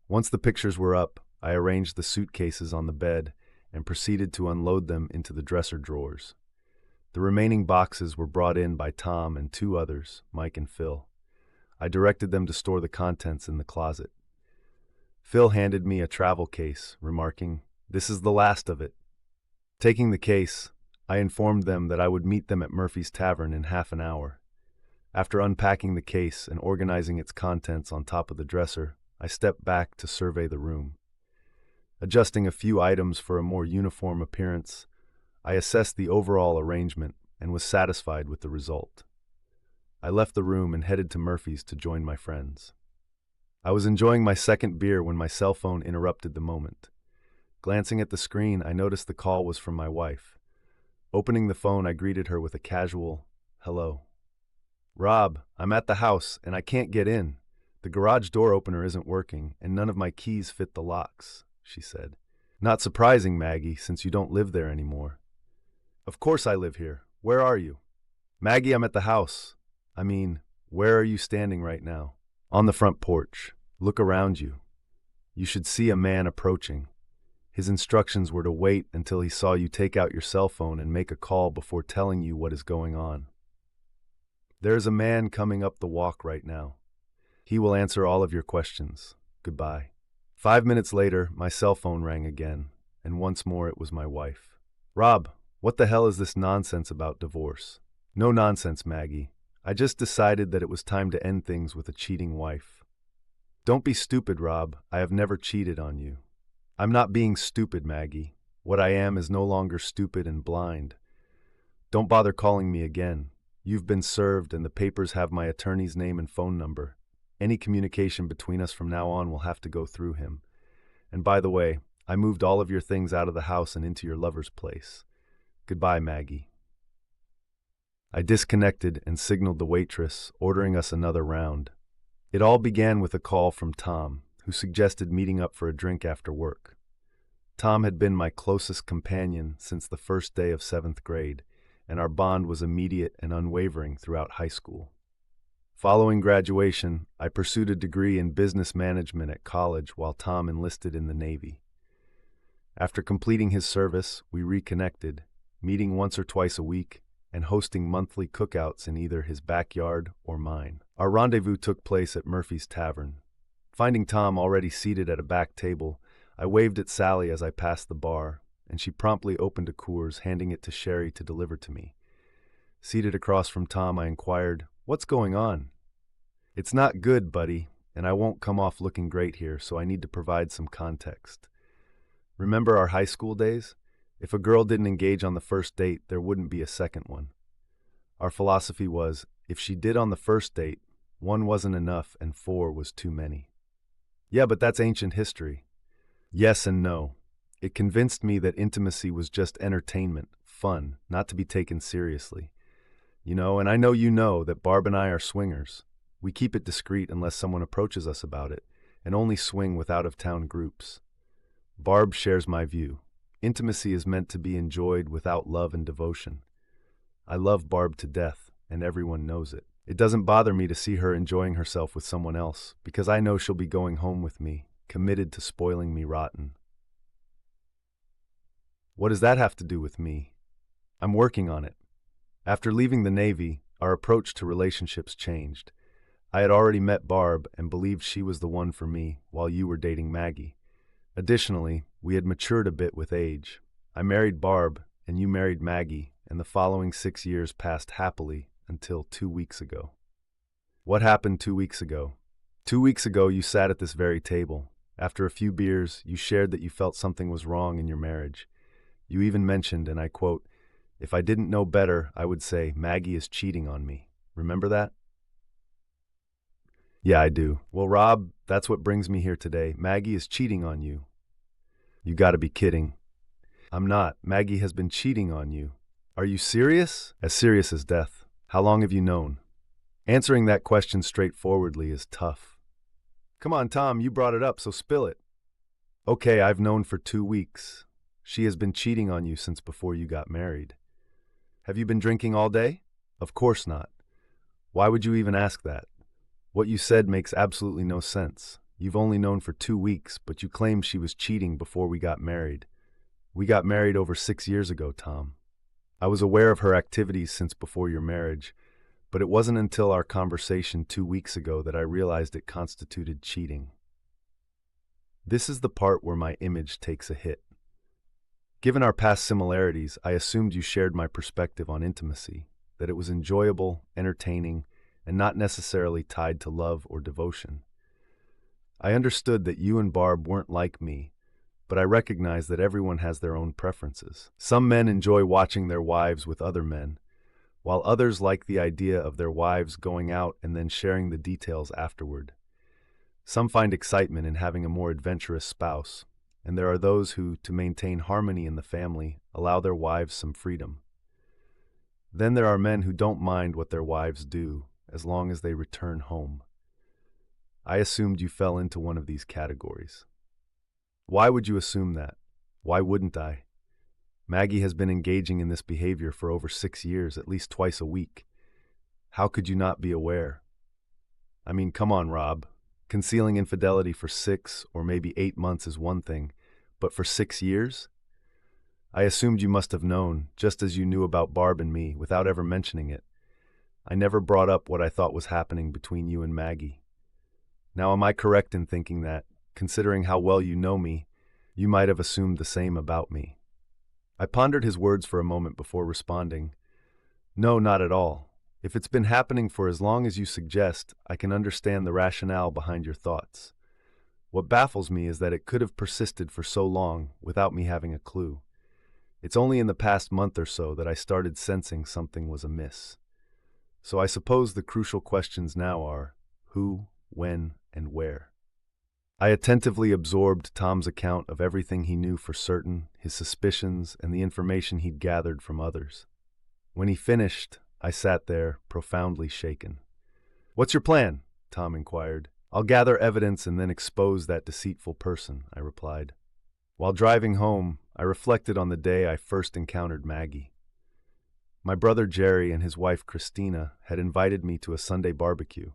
Once the pictures were up, I arranged the suitcases on the bed and proceeded to unload them into the dresser drawers. The remaining boxes were brought in by Tom and 2 others, Mike and Phil. I directed them to store the contents in the closet. Phil handed me a travel case, remarking, "This is the last of it." Taking the case, I informed them that I would meet them at Murphy's Tavern in half an hour. After unpacking the case and organizing its contents on top of the dresser, I stepped back to survey the room. Adjusting a few items for a more uniform appearance, I assessed the overall arrangement and was satisfied with the result. I left the room and headed to Murphy's to join my friends. I was enjoying my second beer when my cell phone interrupted the moment. Glancing at the screen, I noticed the call was from my wife. Opening the phone, I greeted her with a casual, "Hello." "Rob, I'm at the house, and I can't get in. The garage door opener isn't working, and none of my keys fit the locks," she said. "Not surprising, Maggie, since you don't live there anymore." "Of course I live here. Where are you?" "Maggie, I'm at the house. I mean, where are you standing right now?" "On the front porch. Look around you. You should see a man approaching. His instructions were to wait until he saw you take out your cell phone and make a call before telling you what is going on. There is a man coming up the walk right now. He will answer all of your questions. Goodbye." 5 minutes later, my cell phone rang again, and once more it was my wife. "Rob, what the hell is this nonsense about divorce?" "No nonsense, Maggie. I just decided that it was time to end things with a cheating wife." "Don't be stupid, Rob. I have never cheated on you." "I'm not being stupid, Maggie. What I am is no longer stupid and blind. Don't bother calling me again. You've been served, and the papers have my attorney's name and phone number. Any communication between us from now on will have to go through him. And by the way, I moved all of your things out of the house and into your lover's place. Goodbye, Maggie." I disconnected and signaled the waitress, ordering us another round. It all began with a call from Tom, who suggested meeting up for a drink after work. Tom had been my closest companion since the first day of 7th grade, and our bond was immediate and unwavering throughout high school. Following graduation, I pursued a degree in business management at college while Tom enlisted in the Navy. After completing his service, we reconnected, meeting once or twice a week and hosting monthly cookouts in either his backyard or mine. Our rendezvous took place at Murphy's Tavern. Finding Tom already seated at a back table, I waved at Sally as I passed the bar, and she promptly opened a Coors, handing it to Sherry to deliver to me. Seated across from Tom, I inquired, "What's going on?" "It's not good, buddy, and I won't come off looking great here, so I need to provide some context. Remember our high school days? If a girl didn't engage on the first date, there wouldn't be a second one. Our philosophy was, if she did on the first date, one wasn't enough and four was too many. Yeah, but that's ancient history. Yes and no. It convinced me that intimacy was just entertainment, fun, not to be taken seriously. And I know you know that Barb and I are swingers. We keep it discreet unless someone approaches us about it, and only swing with out-of-town groups. Barb shares my view. Intimacy is meant to be enjoyed without love and devotion. I love Barb to death, and everyone knows it. It doesn't bother me to see her enjoying herself with someone else, because I know she'll be going home with me, committed to spoiling me rotten. What does that have to do with me? I'm working on it. After leaving the Navy, our approach to relationships changed. I had already met Barb and believed she was the one for me while you were dating Maggie. Additionally, we had matured a bit with age. I married Barb, and you married Maggie, and the following 6 years passed happily until 2 weeks ago. What happened 2 weeks ago? 2 weeks ago, you sat at this very table. After a few beers, you shared that you felt something was wrong in your marriage. You even mentioned, and I quote, "If I didn't know better, I would say Maggie is cheating on me." Remember that? Yeah, I do. Well, Rob, that's what brings me here today. Maggie is cheating on you. You gotta be kidding. I'm not. Maggie has been cheating on you. Are you serious? As serious as death. How long have you known? Answering that question straightforwardly is tough. Come on, Tom, you brought it up, so spill it. Okay, I've known for 2 weeks. She has been cheating on you since before you got married. Have you been drinking all day? Of course not. Why would you even ask that? What you said makes absolutely no sense. You've only known for 2 weeks, but you claimed she was cheating before we got married. We got married over 6 years ago, Tom. I was aware of her activities since before your marriage, but it wasn't until our conversation 2 weeks ago that I realized it constituted cheating. This is the part where my image takes a hit. Given our past similarities, I assumed you shared my perspective on intimacy, that it was enjoyable, entertaining, and not necessarily tied to love or devotion. I understood that you and Barb weren't like me, but I recognize that everyone has their own preferences. Some men enjoy watching their wives with other men, while others like the idea of their wives going out and then sharing the details afterward. Some find excitement in having a more adventurous spouse, and there are those who, to maintain harmony in the family, allow their wives some freedom. Then there are men who don't mind what their wives do, as long as they return home. I assumed you fell into one of these categories. Why would you assume that? Why wouldn't I? Maggie has been engaging in this behavior for over 6 years, at least twice a week. How could you not be aware? I mean, come on, Rob. Concealing infidelity for 6 or maybe 8 months is one thing, but for 6 years? I assumed you must have known, just as you knew about Barb and me, without ever mentioning it. I never brought up what I thought was happening between you and Maggie. Now, am I correct in thinking that, considering how well you know me, you might have assumed the same about me? I pondered his words for a moment before responding, "No, not at all. If it's been happening for as long as you suggest, I can understand the rationale behind your thoughts. What baffles me is that it could have persisted for so long without me having a clue. It's only in the past month or so that I started sensing something was amiss. So I suppose the crucial questions now are who, when, and where." I attentively absorbed Tom's account of everything he knew for certain, his suspicions, and the information he'd gathered from others. When he finished, I sat there, profoundly shaken. "What's your plan?" Tom inquired. "I'll gather evidence and then expose that deceitful person," I replied. While driving home, I reflected on the day I first encountered Maggie. My brother Jerry and his wife Christina had invited me to a Sunday barbecue.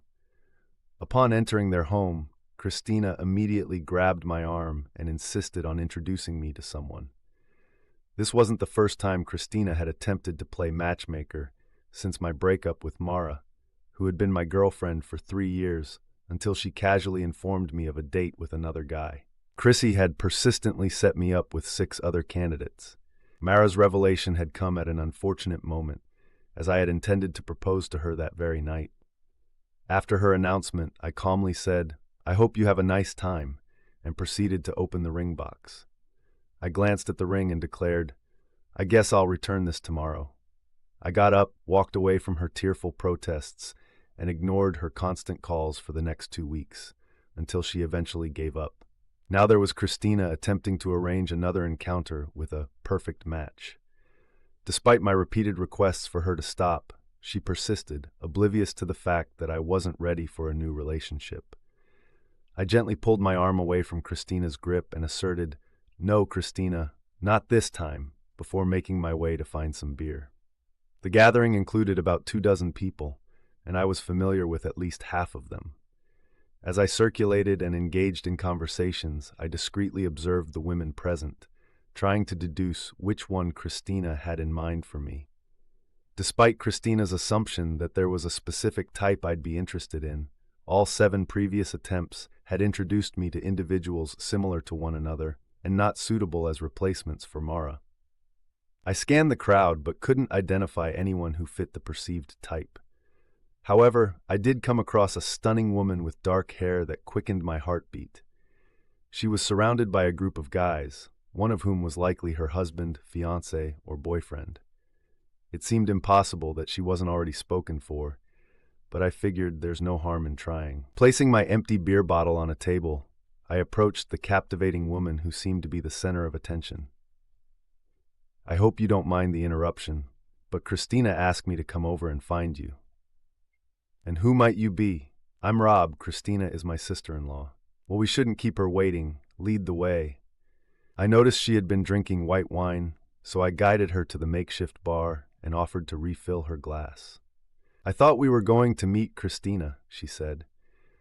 Upon entering their home, Christina immediately grabbed my arm and insisted on introducing me to someone. This wasn't the first time Christina had attempted to play matchmaker since my breakup with Mara, who had been my girlfriend for 3 years until she casually informed me of a date with another guy. Chrissy had persistently set me up with 6 other candidates. Mara's revelation had come at an unfortunate moment, as I had intended to propose to her that very night. After her announcement, I calmly said, I hope you have a nice time, and proceeded to open the ring box. I glanced at the ring and declared, I guess I'll return this tomorrow. I got up, walked away from her tearful protests, and ignored her constant calls for the next 2 weeks, until she eventually gave up. Now there was Christina attempting to arrange another encounter with a perfect match. Despite my repeated requests for her to stop, she persisted, oblivious to the fact that I wasn't ready for a new relationship. I gently pulled my arm away from Christina's grip and asserted, No, Christina, not this time, before making my way to find some beer. The gathering included about 24 people, and I was familiar with at least half of them. As I circulated and engaged in conversations, I discreetly observed the women present, trying to deduce which one Christina had in mind for me. Despite Christina's assumption that there was a specific type I'd be interested in, all 7 previous attempts had introduced me to individuals similar to one another and not suitable as replacements for Mara. I scanned the crowd but couldn't identify anyone who fit the perceived type. However, I did come across a stunning woman with dark hair that quickened my heartbeat. She was surrounded by a group of guys, one of whom was likely her husband, fiancé, or boyfriend. It seemed impossible that she wasn't already spoken for, but I figured there's no harm in trying. Placing my empty beer bottle on a table, I approached the captivating woman who seemed to be the center of attention. I hope you don't mind the interruption, but Christina asked me to come over and find you. And who might you be? I'm Rob. Christina is my sister-in-law. Well, we shouldn't keep her waiting. Lead the way. I noticed she had been drinking white wine, so I guided her to the makeshift bar and offered to refill her glass. I thought we were going to meet Christina, she said.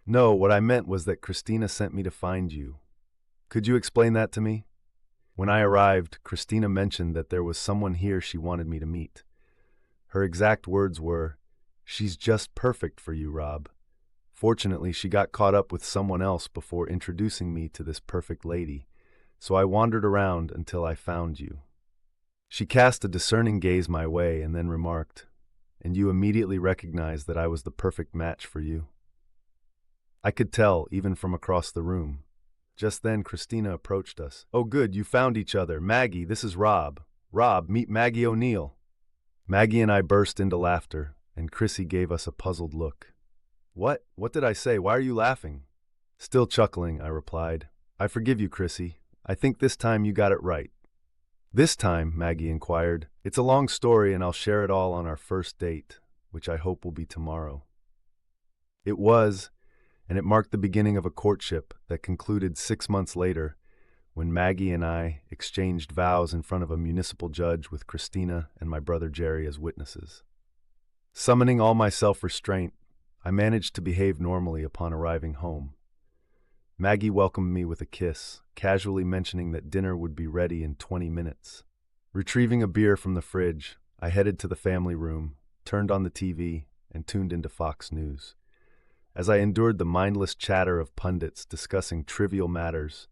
No, what I meant was that Christina sent me to find you. Could you explain that to me? When I arrived, Christina mentioned that there was someone here she wanted me to meet. Her exact words were, She's just perfect for you, Rob. Fortunately, she got caught up with someone else before introducing me to this perfect lady, so I wandered around until I found you. She cast a discerning gaze my way and then remarked, And you immediately recognized that I was the perfect match for you. I could tell, even from across the room. Just then, Christina approached us. Oh good, you found each other. Maggie, this is Rob. Rob, meet Maggie O'Neill. Maggie and I burst into laughter, and Chrissy gave us a puzzled look. What? What did I say? Why are you laughing? Still chuckling, I replied. I forgive you, Chrissy. I think this time you got it right. This time, Maggie inquired. It's a long story, and I'll share it all on our first date, which I hope will be tomorrow. It was, and it marked the beginning of a courtship that concluded 6 months later when Maggie and I exchanged vows in front of a municipal judge with Christina and my brother Jerry as witnesses. Summoning all my self-restraint, I managed to behave normally upon arriving home. Maggie welcomed me with a kiss, casually mentioning that dinner would be ready in 20 minutes. Retrieving a beer from the fridge, I headed to the family room, turned on the TV, and tuned into Fox News. As I endured the mindless chatter of pundits discussing trivial matters,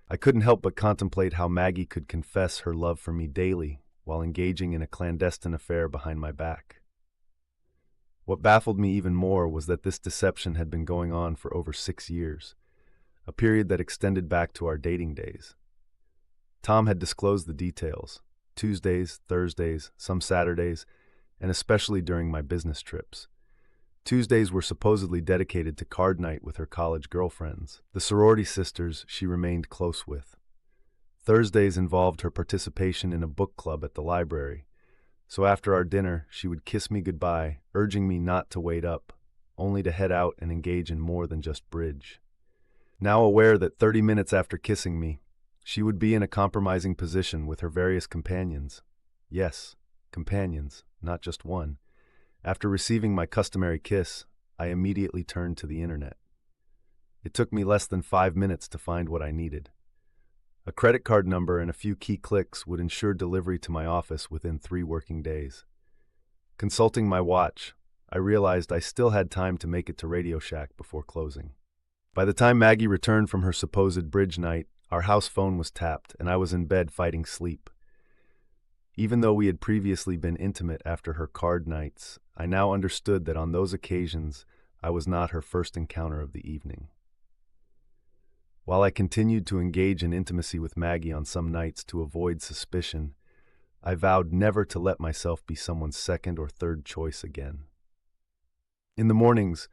I couldn't help but contemplate how Maggie could confess her love for me daily while engaging in a clandestine affair behind my back. What baffled me even more was that this deception had been going on for over 6 years, a period that extended back to our dating days. Tom had disclosed the details, Tuesdays, Thursdays, some Saturdays, and especially during my business trips. Tuesdays were supposedly dedicated to card night with her college girlfriends, the sorority sisters she remained close with. Thursdays involved her participation in a book club at the library, so after our dinner she would kiss me goodbye, urging me not to wait up, only to head out and engage in more than just bridge. Now aware that 30 minutes after kissing me, she would be in a compromising position with her various companions. Yes, companions, not just one. After receiving my customary kiss, I immediately turned to the internet. It took me less than 5 minutes to find what I needed. A credit card number and a few key clicks would ensure delivery to my office within 3 working days. Consulting my watch, I realized I still had time to make it to Radio Shack before closing. By the time Maggie returned from her supposed bridge night, our house phone was tapped and I was in bed fighting sleep. Even though we had previously been intimate after her card nights, I now understood that on those occasions I was not her first encounter of the evening. While I continued to engage in intimacy with Maggie on some nights to avoid suspicion, I vowed never to let myself be someone's second or third choice again. In the mornings,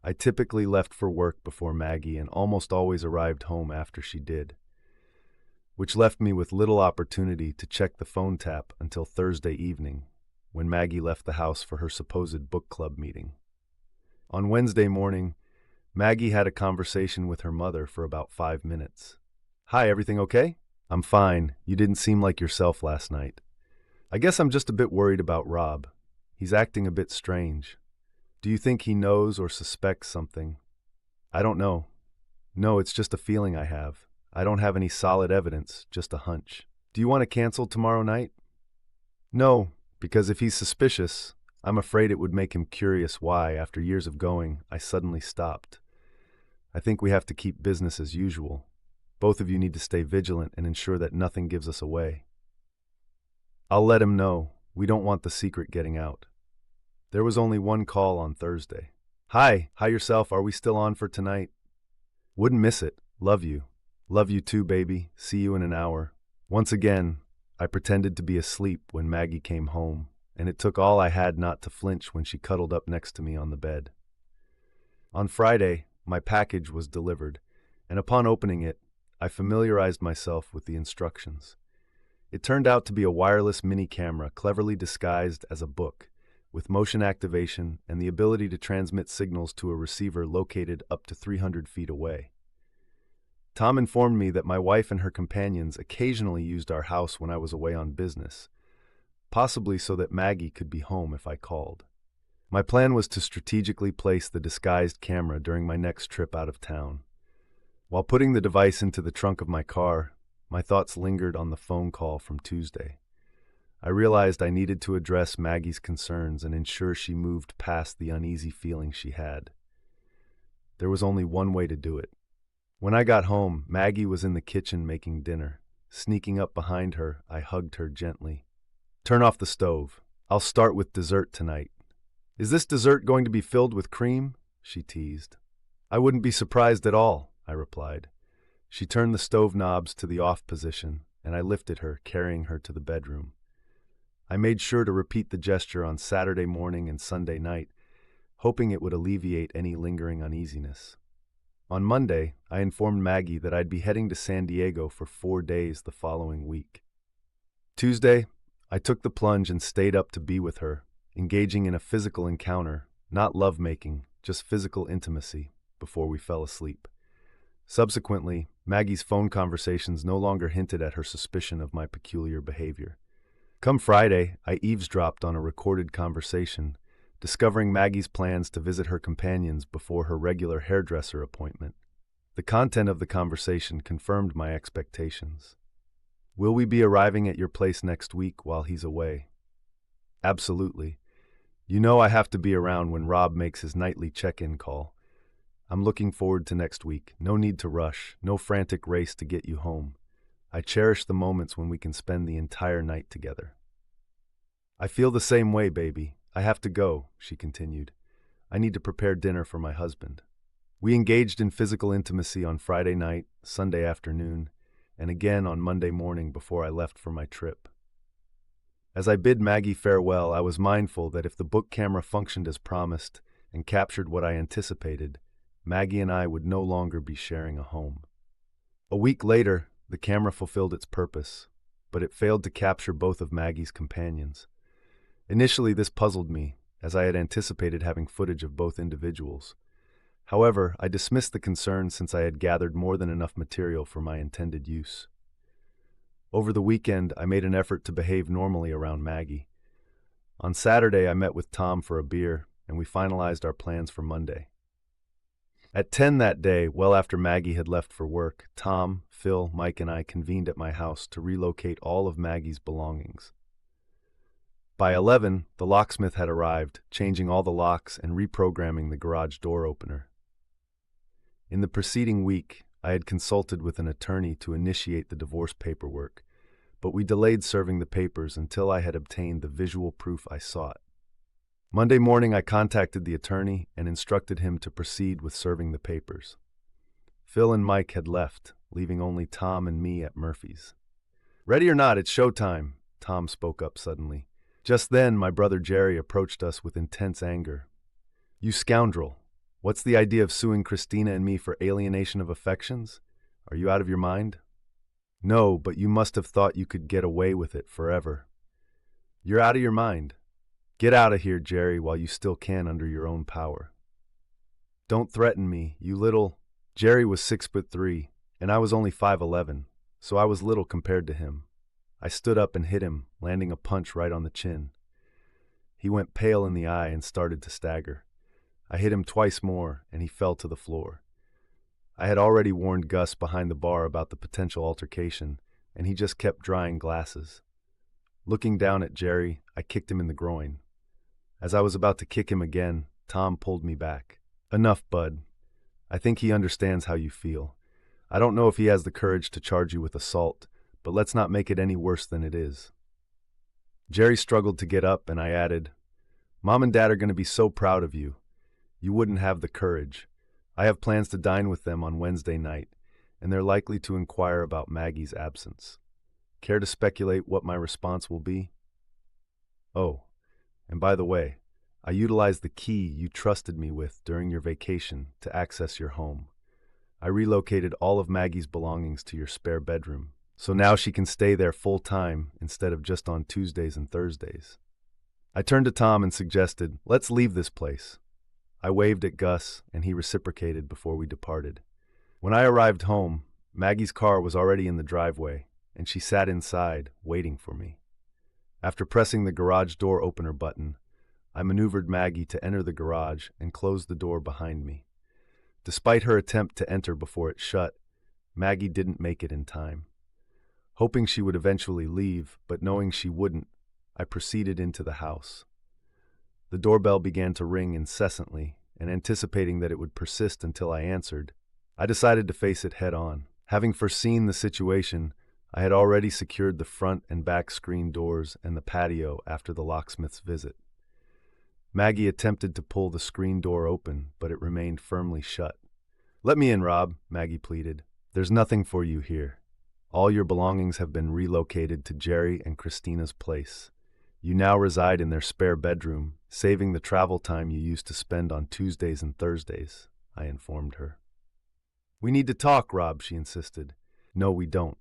I typically left for work before Maggie and almost always arrived home after she did, which left me with little opportunity to check the phone tap until Thursday evening, when Maggie left the house for her supposed book club meeting. On Wednesday morning, Maggie had a conversation with her mother for about 5 minutes. "Hi, everything okay?" "I'm fine. You didn't seem like yourself last night." "I guess I'm just a bit worried about Rob. He's acting a bit strange." "Do you think he knows or suspects something?" "I don't know. No, it's just a feeling I have. I don't have any solid evidence, just a hunch." "Do you want to cancel tomorrow night?" "No, because if he's suspicious, I'm afraid it would make him curious why, after years of going, I suddenly stopped. I think we have to keep business as usual. Both of you need to stay vigilant and ensure that nothing gives us away." "I'll let him know. We don't want the secret getting out." There was only one call on Thursday. "Hi yourself. Are we still on for tonight?" "Wouldn't miss it. Love you." "Love you too, baby. See you in an hour." Once again, I pretended to be asleep when Maggie came home, and it took all I had not to flinch when she cuddled up next to me on the bed. On Friday, my package was delivered, and upon opening it, I familiarized myself with the instructions. It turned out to be a wireless mini camera cleverly disguised as a book, with motion activation and the ability to transmit signals to a receiver located up to 300 feet away. Tom informed me that my wife and her companions occasionally used our house when I was away on business, possibly so that Maggie could be home if I called. My plan was to strategically place the disguised camera during my next trip out of town. While putting the device into the trunk of my car, my thoughts lingered on the phone call from Tuesday. I realized I needed to address Maggie's concerns and ensure she moved past the uneasy feeling she had. There was only one way to do it. When I got home, Maggie was in the kitchen making dinner. Sneaking up behind her, I hugged her gently. "Turn off the stove. I'll start with dessert tonight." "Is this dessert going to be filled with cream?" she teased. "I wouldn't be surprised at all," I replied. She turned the stove knobs to the off position, and I lifted her, carrying her to the bedroom. I made sure to repeat the gesture on Saturday morning and Sunday night, hoping it would alleviate any lingering uneasiness. On Monday, I informed Maggie that I'd be heading to San Diego for 4 days the following week. Tuesday, I took the plunge and stayed up to be with her, engaging in a physical encounter, not lovemaking, just physical intimacy, before we fell asleep. Subsequently, Maggie's phone conversations no longer hinted at her suspicion of my peculiar behavior. Come Friday, I eavesdropped on a recorded conversation, discovering Maggie's plans to visit her companions before her regular hairdresser appointment. The content of the conversation confirmed my expectations. "Will we be arriving at your place next week while he's away?" "Absolutely. You know I have to be around when Rob makes his nightly check-in call. I'm looking forward to next week. No need to rush, no frantic race to get you home. I cherish the moments when we can spend the entire night together." "I feel the same way, baby. I have to go," she continued. "I need to prepare dinner for my husband." We engaged in physical intimacy on Friday night, Sunday afternoon, and again on Monday morning before I left for my trip. As I bid Maggie farewell, I was mindful that if the book camera functioned as promised and captured what I anticipated, Maggie and I would no longer be sharing a home. A week later, the camera fulfilled its purpose, but it failed to capture both of Maggie's companions. Initially, this puzzled me, as I had anticipated having footage of both individuals. However, I dismissed the concern since I had gathered more than enough material for my intended use. Over the weekend, I made an effort to behave normally around Maggie. On Saturday, I met with Tom for a beer, and we finalized our plans for Monday. At 10 that day, well after Maggie had left for work, Tom, Phil, Mike, and I convened at my house to relocate all of Maggie's belongings. By 11, the locksmith had arrived, changing all the locks and reprogramming the garage door opener. In the preceding week, I had consulted with an attorney to initiate the divorce paperwork, but we delayed serving the papers until I had obtained the visual proof I sought. Monday morning, I contacted the attorney and instructed him to proceed with serving the papers. Phil and Mike had left, leaving only Tom and me at Murphy's. "Ready or not, it's showtime," Tom spoke up suddenly. Just then, my brother Jerry approached us with intense anger. "You scoundrel! What's the idea of suing Christina and me for alienation of affections? Are you out of your mind?" "No, but you must have thought you could get away with it forever." "You're out of your mind. Get out of here, Jerry, while you still can under your own power." "Don't threaten me, you little—" Jerry was 6'3", and I was only 5'11", so I was little compared to him. I stood up and hit him, landing a punch right on the chin. He went pale in the eye and started to stagger. I hit him twice more, and he fell to the floor. I had already warned Gus behind the bar about the potential altercation, and he just kept drying glasses. Looking down at Jerry, I kicked him in the groin. As I was about to kick him again, Tom pulled me back. "Enough, bud. I think he understands how you feel. I don't know if he has the courage to charge you with assault, but let's not make it any worse than it is." Jerry struggled to get up, and I added, "Mom and Dad are going to be so proud of you. You wouldn't have the courage. I have plans to dine with them on Wednesday night, and they're likely to inquire about Maggie's absence. Care to speculate what my response will be? Oh, and by the way, I utilized the key you trusted me with during your vacation to access your home. I relocated all of Maggie's belongings to your spare bedroom, so now she can stay there full time instead of just on Tuesdays and Thursdays." I turned to Tom and suggested, "Let's leave this place." I waved at Gus, and he reciprocated before we departed. When I arrived home, Maggie's car was already in the driveway, and she sat inside, waiting for me. After pressing the garage door opener button, I maneuvered Maggie to enter the garage and close the door behind me. Despite her attempt to enter before it shut, Maggie didn't make it in time. Hoping she would eventually leave, but knowing she wouldn't, I proceeded into the house. The doorbell began to ring incessantly, and anticipating that it would persist until I answered, I decided to face it head on. Having foreseen the situation, I had already secured the front and back screen doors and the patio after the locksmith's visit. Maggie attempted to pull the screen door open, but it remained firmly shut. "Let me in, Rob," Maggie pleaded. "There's nothing for you here. All your belongings have been relocated to Jerry and Christina's place. You now reside in their spare bedroom, saving the travel time you used to spend on Tuesdays and Thursdays," I informed her. "We need to talk, Rob," she insisted. "No, we don't.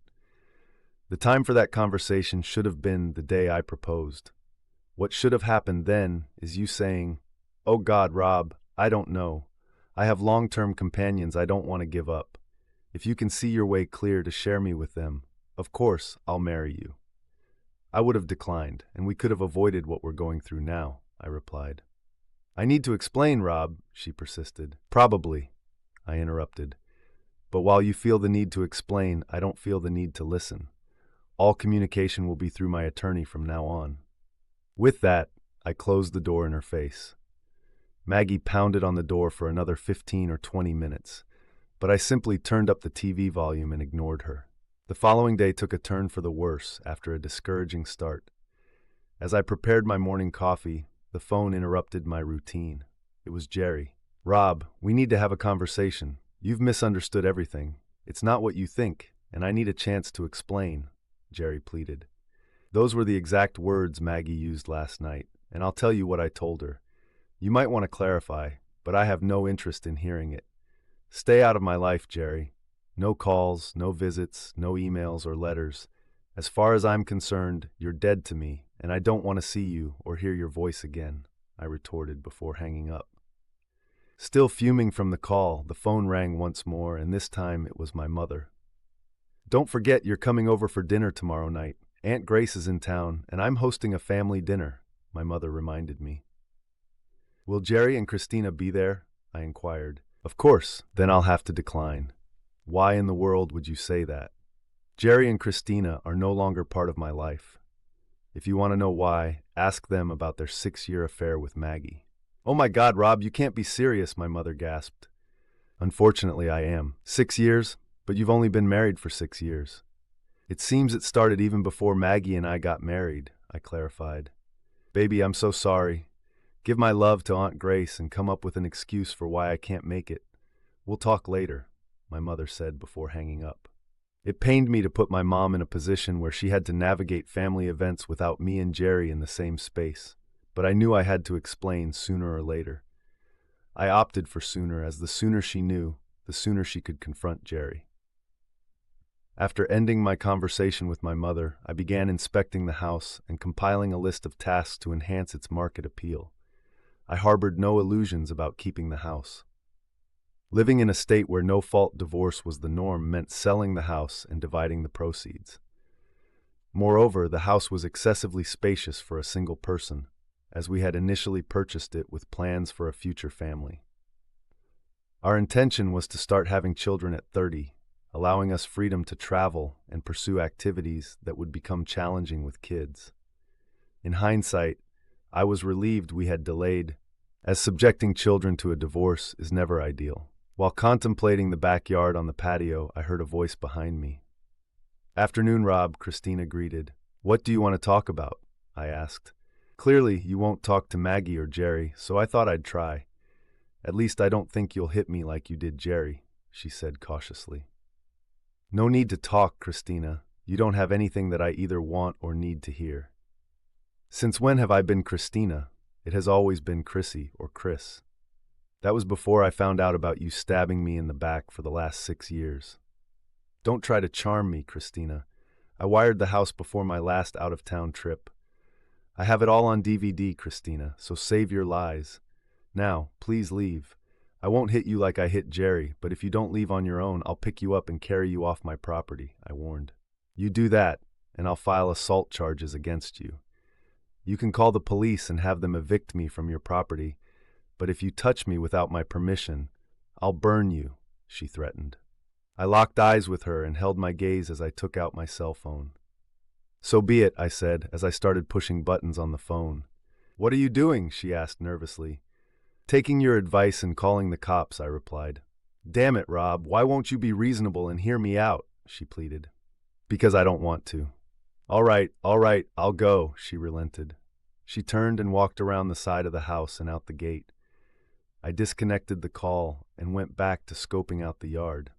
The time for that conversation should have been the day I proposed. What should have happened then is you saying, 'Oh God, Rob, I don't know. I have long-term companions I don't want to give up. If you can see your way clear to share me with them, of course, I'll marry you.' I would have declined, and we could have avoided what we're going through now," I replied. "I need to explain, Rob," she persisted. "Probably," I interrupted. "But while you feel the need to explain, I don't feel the need to listen. All communication will be through my attorney from now on." With that, I closed the door in her face. Maggie pounded on the door for another 15 or 20 minutes, but I simply turned up the TV volume and ignored her. The following day took a turn for the worse after a discouraging start. As I prepared my morning coffee, the phone interrupted my routine. It was Jerry. "Rob, we need to have a conversation. You've misunderstood everything. It's not what you think, and I need a chance to explain," Jerry pleaded. Those were the exact words Maggie used last night, and I'll tell you what I told her. "You might want to clarify, but I have no interest in hearing it. Stay out of my life, Jerry. No calls, no visits, no emails or letters. As far as I'm concerned, you're dead to me, and I don't want to see you or hear your voice again," I retorted before hanging up. Still fuming from the call, the phone rang once more, and this time it was my mother. "Don't forget you're coming over for dinner tomorrow night. Aunt Grace is in town, and I'm hosting a family dinner," my mother reminded me. "Will Jerry and Christina be there?" I inquired. "Of course, then I'll have to decline." "Why in the world would you say that?" "Jerry and Christina are no longer part of my life. If you want to know why, ask them about their 6-year affair with Maggie." "Oh my God, Rob, you can't be serious," my mother gasped. "Unfortunately, I am. 6 years, but you've only been married for 6 years." "It seems it started even before Maggie and I got married," I clarified. "Baby, I'm so sorry. Give my love to Aunt Grace and come up with an excuse for why I can't make it. We'll talk later," my mother said before hanging up. It pained me to put my mom in a position where she had to navigate family events without me and Jerry in the same space, but I knew I had to explain sooner or later. I opted for sooner, as the sooner she knew, the sooner she could confront Jerry. After ending my conversation with my mother, I began inspecting the house and compiling a list of tasks to enhance its market appeal. I harbored no illusions about keeping the house. Living in a state where no-fault divorce was the norm meant selling the house and dividing the proceeds. Moreover, the house was excessively spacious for a single person, as we had initially purchased it with plans for a future family. Our intention was to start having children at 30, allowing us freedom to travel and pursue activities that would become challenging with kids. In hindsight, I was relieved we had delayed, as subjecting children to a divorce is never ideal. While contemplating the backyard on the patio, I heard a voice behind me. "Afternoon, Rob," Christina greeted. "What do you want to talk about?" I asked. "Clearly, you won't talk to Maggie or Jerry, so I thought I'd try. At least I don't think you'll hit me like you did Jerry," she said cautiously. "No need to talk, Christina. You don't have anything that I either want or need to hear." "Since when have I been Christina? It has always been Chrissy or Chris. That was before I found out about you stabbing me in the back for the last 6 years. Don't try to charm me, Christina. I wired the house before my last out-of-town trip. I have it all on DVD, Christina, so save your lies. Now, please leave. I won't hit you like I hit Jerry, but if you don't leave on your own, I'll pick you up and carry you off my property," I warned. "You do that, and I'll file assault charges against you. You can call the police and have them evict me from your property, but if you touch me without my permission, I'll burn you," she threatened. I locked eyes with her and held my gaze as I took out my cell phone. "So be it," I said, as I started pushing buttons on the phone. "What are you doing?" she asked nervously. "Taking your advice and calling the cops," I replied. "Damn it, Rob, why won't you be reasonable and hear me out?" she pleaded. "Because I don't want to." All right, I'll go," she relented. She turned and walked around the side of the house and out the gate. I disconnected the call and went back to scoping out the yard.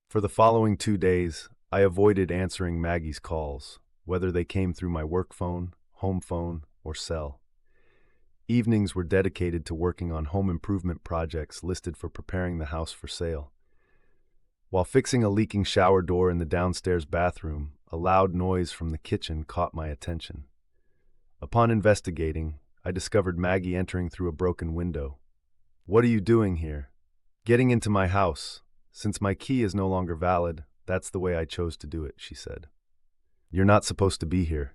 For the following 2 days, I avoided answering Maggie's calls, whether they came through my work phone, home phone, or cell. Evenings were dedicated to working on home improvement projects listed for preparing the house for sale. While fixing a leaking shower door in the downstairs bathroom, a loud noise from the kitchen caught my attention. Upon investigating, I discovered Maggie entering through a broken window. "What are you doing here?" "Getting into my house. Since my key is no longer valid, that's the way I chose to do it," she said. "You're not supposed to be here.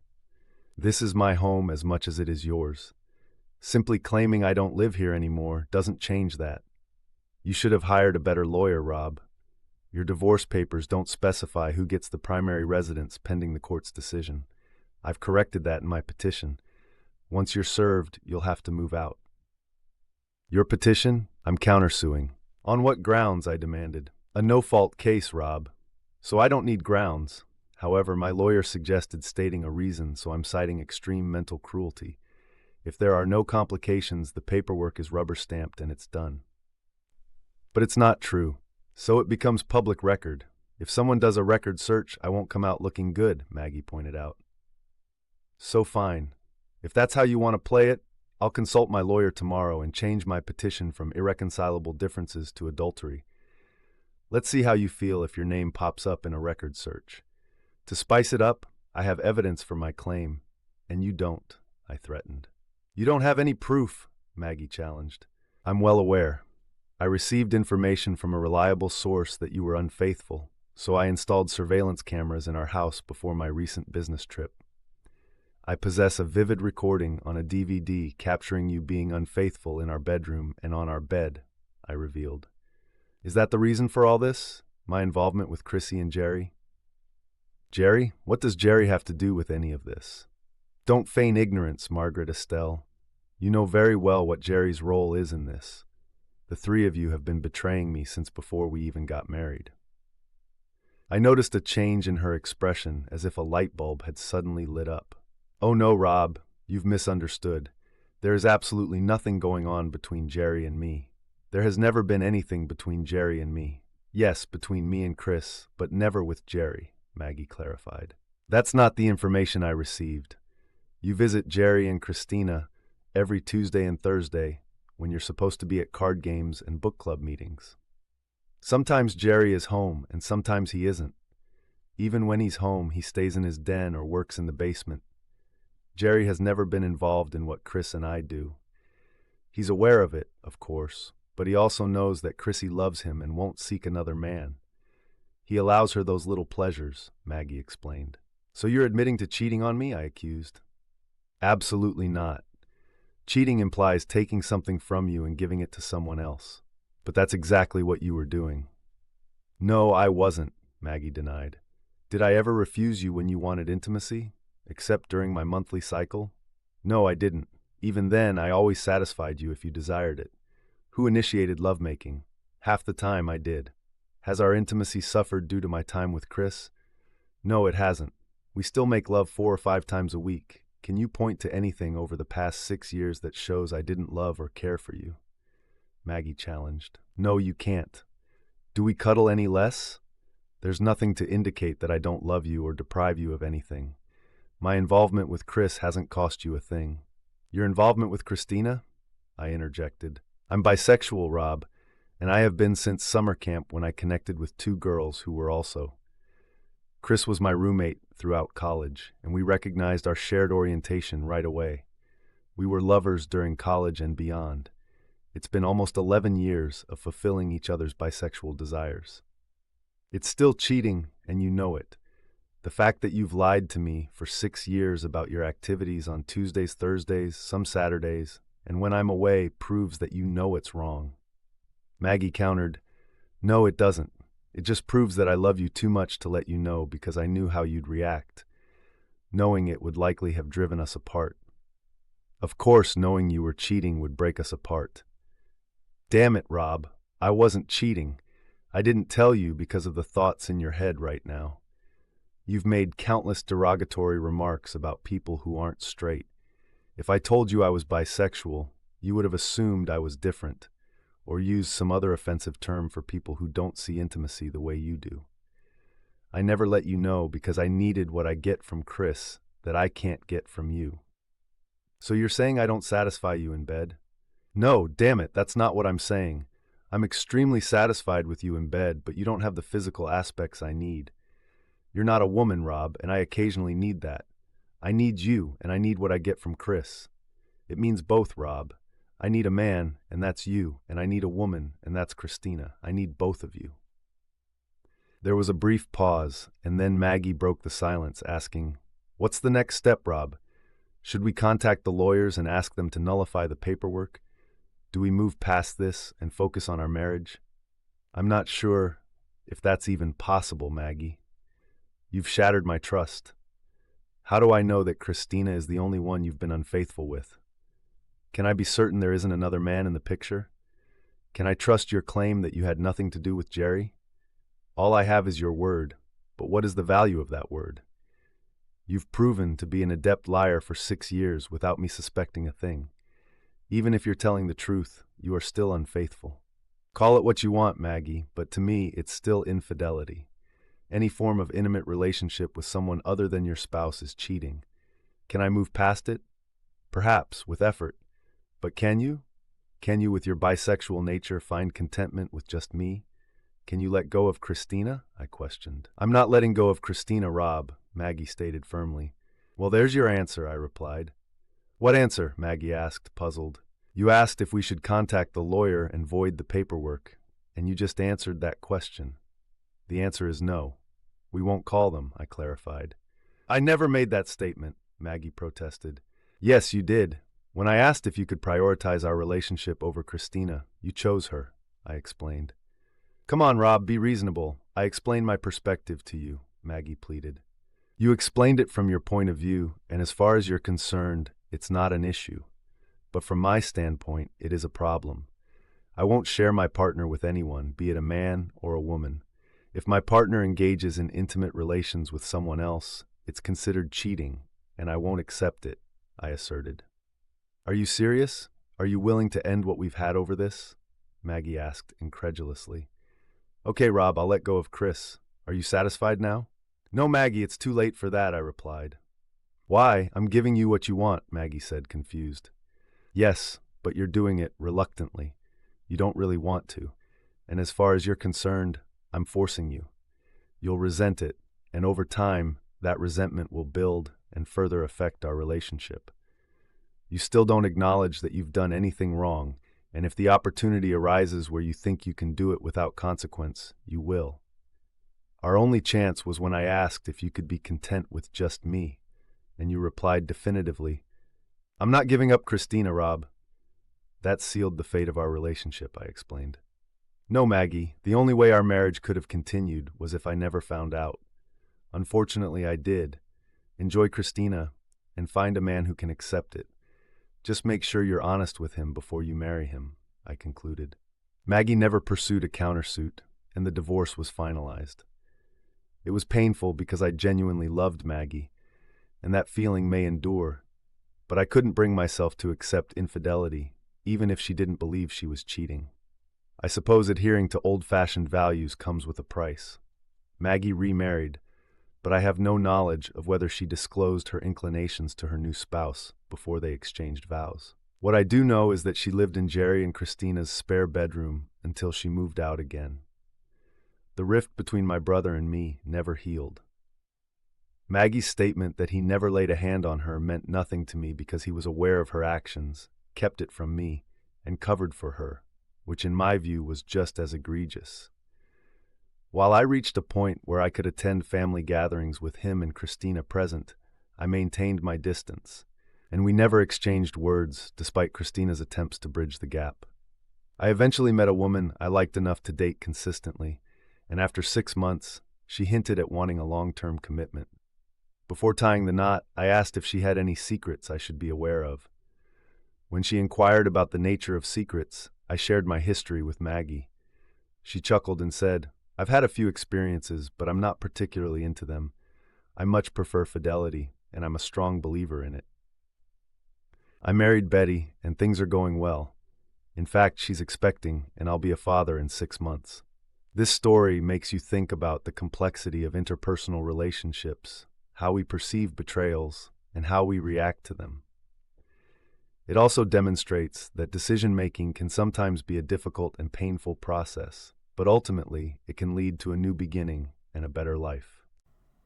This is my home as much as it is yours. Simply claiming I don't live here anymore doesn't change that. You should have hired a better lawyer, Rob. Your divorce papers don't specify who gets the primary residence pending the court's decision. I've corrected that in my petition. Once you're served, you'll have to move out." "Your petition? I'm countersuing." "On what grounds?" I demanded. "A no-fault case, Rob. So I don't need grounds. However, my lawyer suggested stating a reason, so I'm citing extreme mental cruelty. If there are no complications, the paperwork is rubber-stamped and it's done." "But it's not true. So it becomes public record. If someone does a record search, I won't come out looking good," Maggie pointed out. "So fine. If that's how you want to play it, I'll consult my lawyer tomorrow and change my petition from irreconcilable differences to adultery. Let's see how you feel if your name pops up in a record search. To spice it up, I have evidence for my claim, and you don't," I threatened. "You don't have any proof," Maggie challenged. "I'm well aware. I received information from a reliable source that you were unfaithful, so I installed surveillance cameras in our house before my recent business trip. I possess a vivid recording on a DVD capturing you being unfaithful in our bedroom and on our bed," I revealed. "Is that the reason for all this? My involvement with Chrissy and Jerry?" "Jerry? What does Jerry have to do with any of this?" "Don't feign ignorance, Margaret Estelle. You know very well what Jerry's role is in this. The 3 of you have been betraying me since before we even got married." I noticed a change in her expression, as if a light bulb had suddenly lit up. "Oh no, Rob, you've misunderstood. There is absolutely nothing going on between Jerry and me. There has never been anything between Jerry and me. Yes, between me and Chris, but never with Jerry, Maggie clarified. That's not the information I received. You visit Jerry and Christina every Tuesday and Thursday when you're supposed to be at card games and book club meetings. Sometimes Jerry is home and sometimes he isn't. Even when he's home, he stays in his den or works in the basement. Jerry has never been involved in what Chris and I do. He's aware of it, of course, but he also knows that Chrissy loves him and won't seek another man. He allows her those little pleasures, Maggie explained. So you're admitting to cheating on me? I accused. Absolutely not. Cheating implies taking something from you and giving it to someone else. But that's exactly what you were doing. No, I wasn't, Maggie denied. Did I ever refuse you when you wanted intimacy? Except during my monthly cycle? No, I didn't. Even then, I always satisfied you if you desired it. Who initiated lovemaking? Half the time I did. Has our intimacy suffered due to my time with Chris? No, it hasn't. We still make love 4 or 5 times a week. Can you point to anything over the past 6 years that shows I didn't love or care for you? Maggie challenged. No, you can't. Do we cuddle any less? There's nothing to indicate that I don't love you or deprive you of anything. My involvement with Chris hasn't cost you a thing. Your involvement with Christina? I interjected. I'm bisexual, Rob, and I have been since summer camp when I connected with 2 girls who were also. Chris was my roommate throughout college, and we recognized our shared orientation right away. We were lovers during college and beyond. It's been almost 11 years of fulfilling each other's bisexual desires. It's still cheating, and you know it. The fact that you've lied to me for 6 years about your activities on Tuesdays, Thursdays, some Saturdays, and when I'm away proves that you know it's wrong. Maggie countered, No, it doesn't. It just proves that I love you too much to let you know because I knew how you'd react. Knowing it would likely have driven us apart. Of course, knowing you were cheating would break us apart. Damn it, Rob. I wasn't cheating. I didn't tell you because of the thoughts in your head right now. You've made countless derogatory remarks about people who aren't straight. If I told you I was bisexual, you would have assumed I was different, or used some other offensive term for people who don't see intimacy the way you do. I never let you know because I needed what I get from Chris that I can't get from you. So you're saying I don't satisfy you in bed? No, damn it, that's not what I'm saying. I'm extremely satisfied with you in bed, but you don't have the physical aspects I need. You're not a woman, Rob, and I occasionally need that. I need you, and I need what I get from Chris. It means both, Rob. I need a man, and that's you, and I need a woman, and that's Christina. I need both of you. There was a brief pause, and then Maggie broke the silence, asking, What's the next step, Rob? Should we contact the lawyers and ask them to nullify the paperwork? Do we move past this and focus on our marriage? I'm not sure if that's even possible, Maggie. You've shattered my trust. How do I know that Christina is the only one you've been unfaithful with? Can I be certain there isn't another man in the picture? Can I trust your claim that you had nothing to do with Jerry? All I have is your word, but what is the value of that word? You've proven to be an adept liar for 6 years without me suspecting a thing. Even if you're telling the truth, you are still unfaithful. Call it what you want, Maggie, but to me, it's still infidelity. Any form of intimate relationship with someone other than your spouse is cheating. Can I move past it? Perhaps, with effort. But can you? Can you, with your bisexual nature, find contentment with just me? Can you let go of Christina? I questioned. I'm not letting go of Christina, Rob, Maggie stated firmly. Well, there's your answer, I replied. What answer? Maggie asked, puzzled. You asked if we should contact the lawyer and void the paperwork, and you just answered that question. The answer is no. We won't call them, I clarified. I never made that statement, Maggie protested. Yes, you did. When I asked if you could prioritize our relationship over Christina, you chose her, I explained. Come on, Rob, be reasonable. I explained my perspective to you, Maggie pleaded. You explained it from your point of view, and as far as you're concerned, it's not an issue. But from my standpoint, it is a problem. I won't share my partner with anyone, be it a man or a woman. If my partner engages in intimate relations with someone else, it's considered cheating, and I won't accept it, I asserted. Are you serious? Are you willing to end what we've had over this? Maggie asked incredulously. Okay, Rob, I'll let go of Chris. Are you satisfied now? No, Maggie, it's too late for that, I replied. Why? I'm giving you what you want, Maggie said, confused. Yes, but you're doing it reluctantly. You don't really want to. And as far as you're concerned, I'm forcing you. You'll resent it, and over time, that resentment will build and further affect our relationship. You still don't acknowledge that you've done anything wrong, and if the opportunity arises where you think you can do it without consequence, you will. Our only chance was when I asked if you could be content with just me, and you replied definitively, I'm not giving up Christina, Rob. That sealed the fate of our relationship, I explained. No, Maggie, the only way our marriage could have continued was if I never found out. Unfortunately, I did. Enjoy Christina, and find a man who can accept it. Just make sure you're honest with him before you marry him, I concluded. Maggie never pursued a countersuit, and the divorce was finalized. It was painful because I genuinely loved Maggie, and that feeling may endure, but I couldn't bring myself to accept infidelity, even if she didn't believe she was cheating. I suppose adhering to old-fashioned values comes with a price. Maggie remarried, but I have no knowledge of whether she disclosed her inclinations to her new spouse before they exchanged vows. What I do know is that she lived in Jerry and Christina's spare bedroom until she moved out again. The rift between my brother and me never healed. Maggie's statement that he never laid a hand on her meant nothing to me because he was aware of her actions, kept it from me, and covered for her, which in my view was just as egregious. While I reached a point where I could attend family gatherings with him and Christina present, I maintained my distance, and we never exchanged words despite Christina's attempts to bridge the gap. I eventually met a woman I liked enough to date consistently, and after 6 months, she hinted at wanting a long-term commitment. Before tying the knot, I asked if she had any secrets I should be aware of. When she inquired about the nature of secrets, I shared my history with Maggie. She chuckled and said, I've had a few experiences, but I'm not particularly into them. I much prefer fidelity, and I'm a strong believer in it. I married Betty, and things are going well. In fact, she's expecting, and I'll be a father in 6 months. This story makes you think about the complexity of interpersonal relationships, how we perceive betrayals, and how we react to them. It also demonstrates that decision-making can sometimes be a difficult and painful process, but ultimately it can lead to a new beginning and a better life.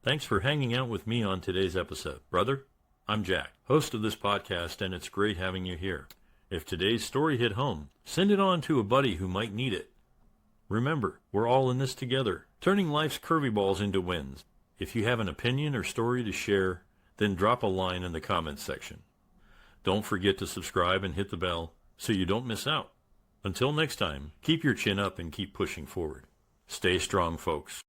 Thanks for hanging out with me on today's episode. Brother, I'm Jack, host of this podcast, and it's great having you here. If today's story hit home, send it on to a buddy who might need it. Remember, we're all in this together, turning life's curvy balls into wins. If you have an opinion or story to share, then drop a line in the comments section. Don't forget to subscribe and hit the bell so you don't miss out. Until next time, keep your chin up and keep pushing forward. Stay strong, folks.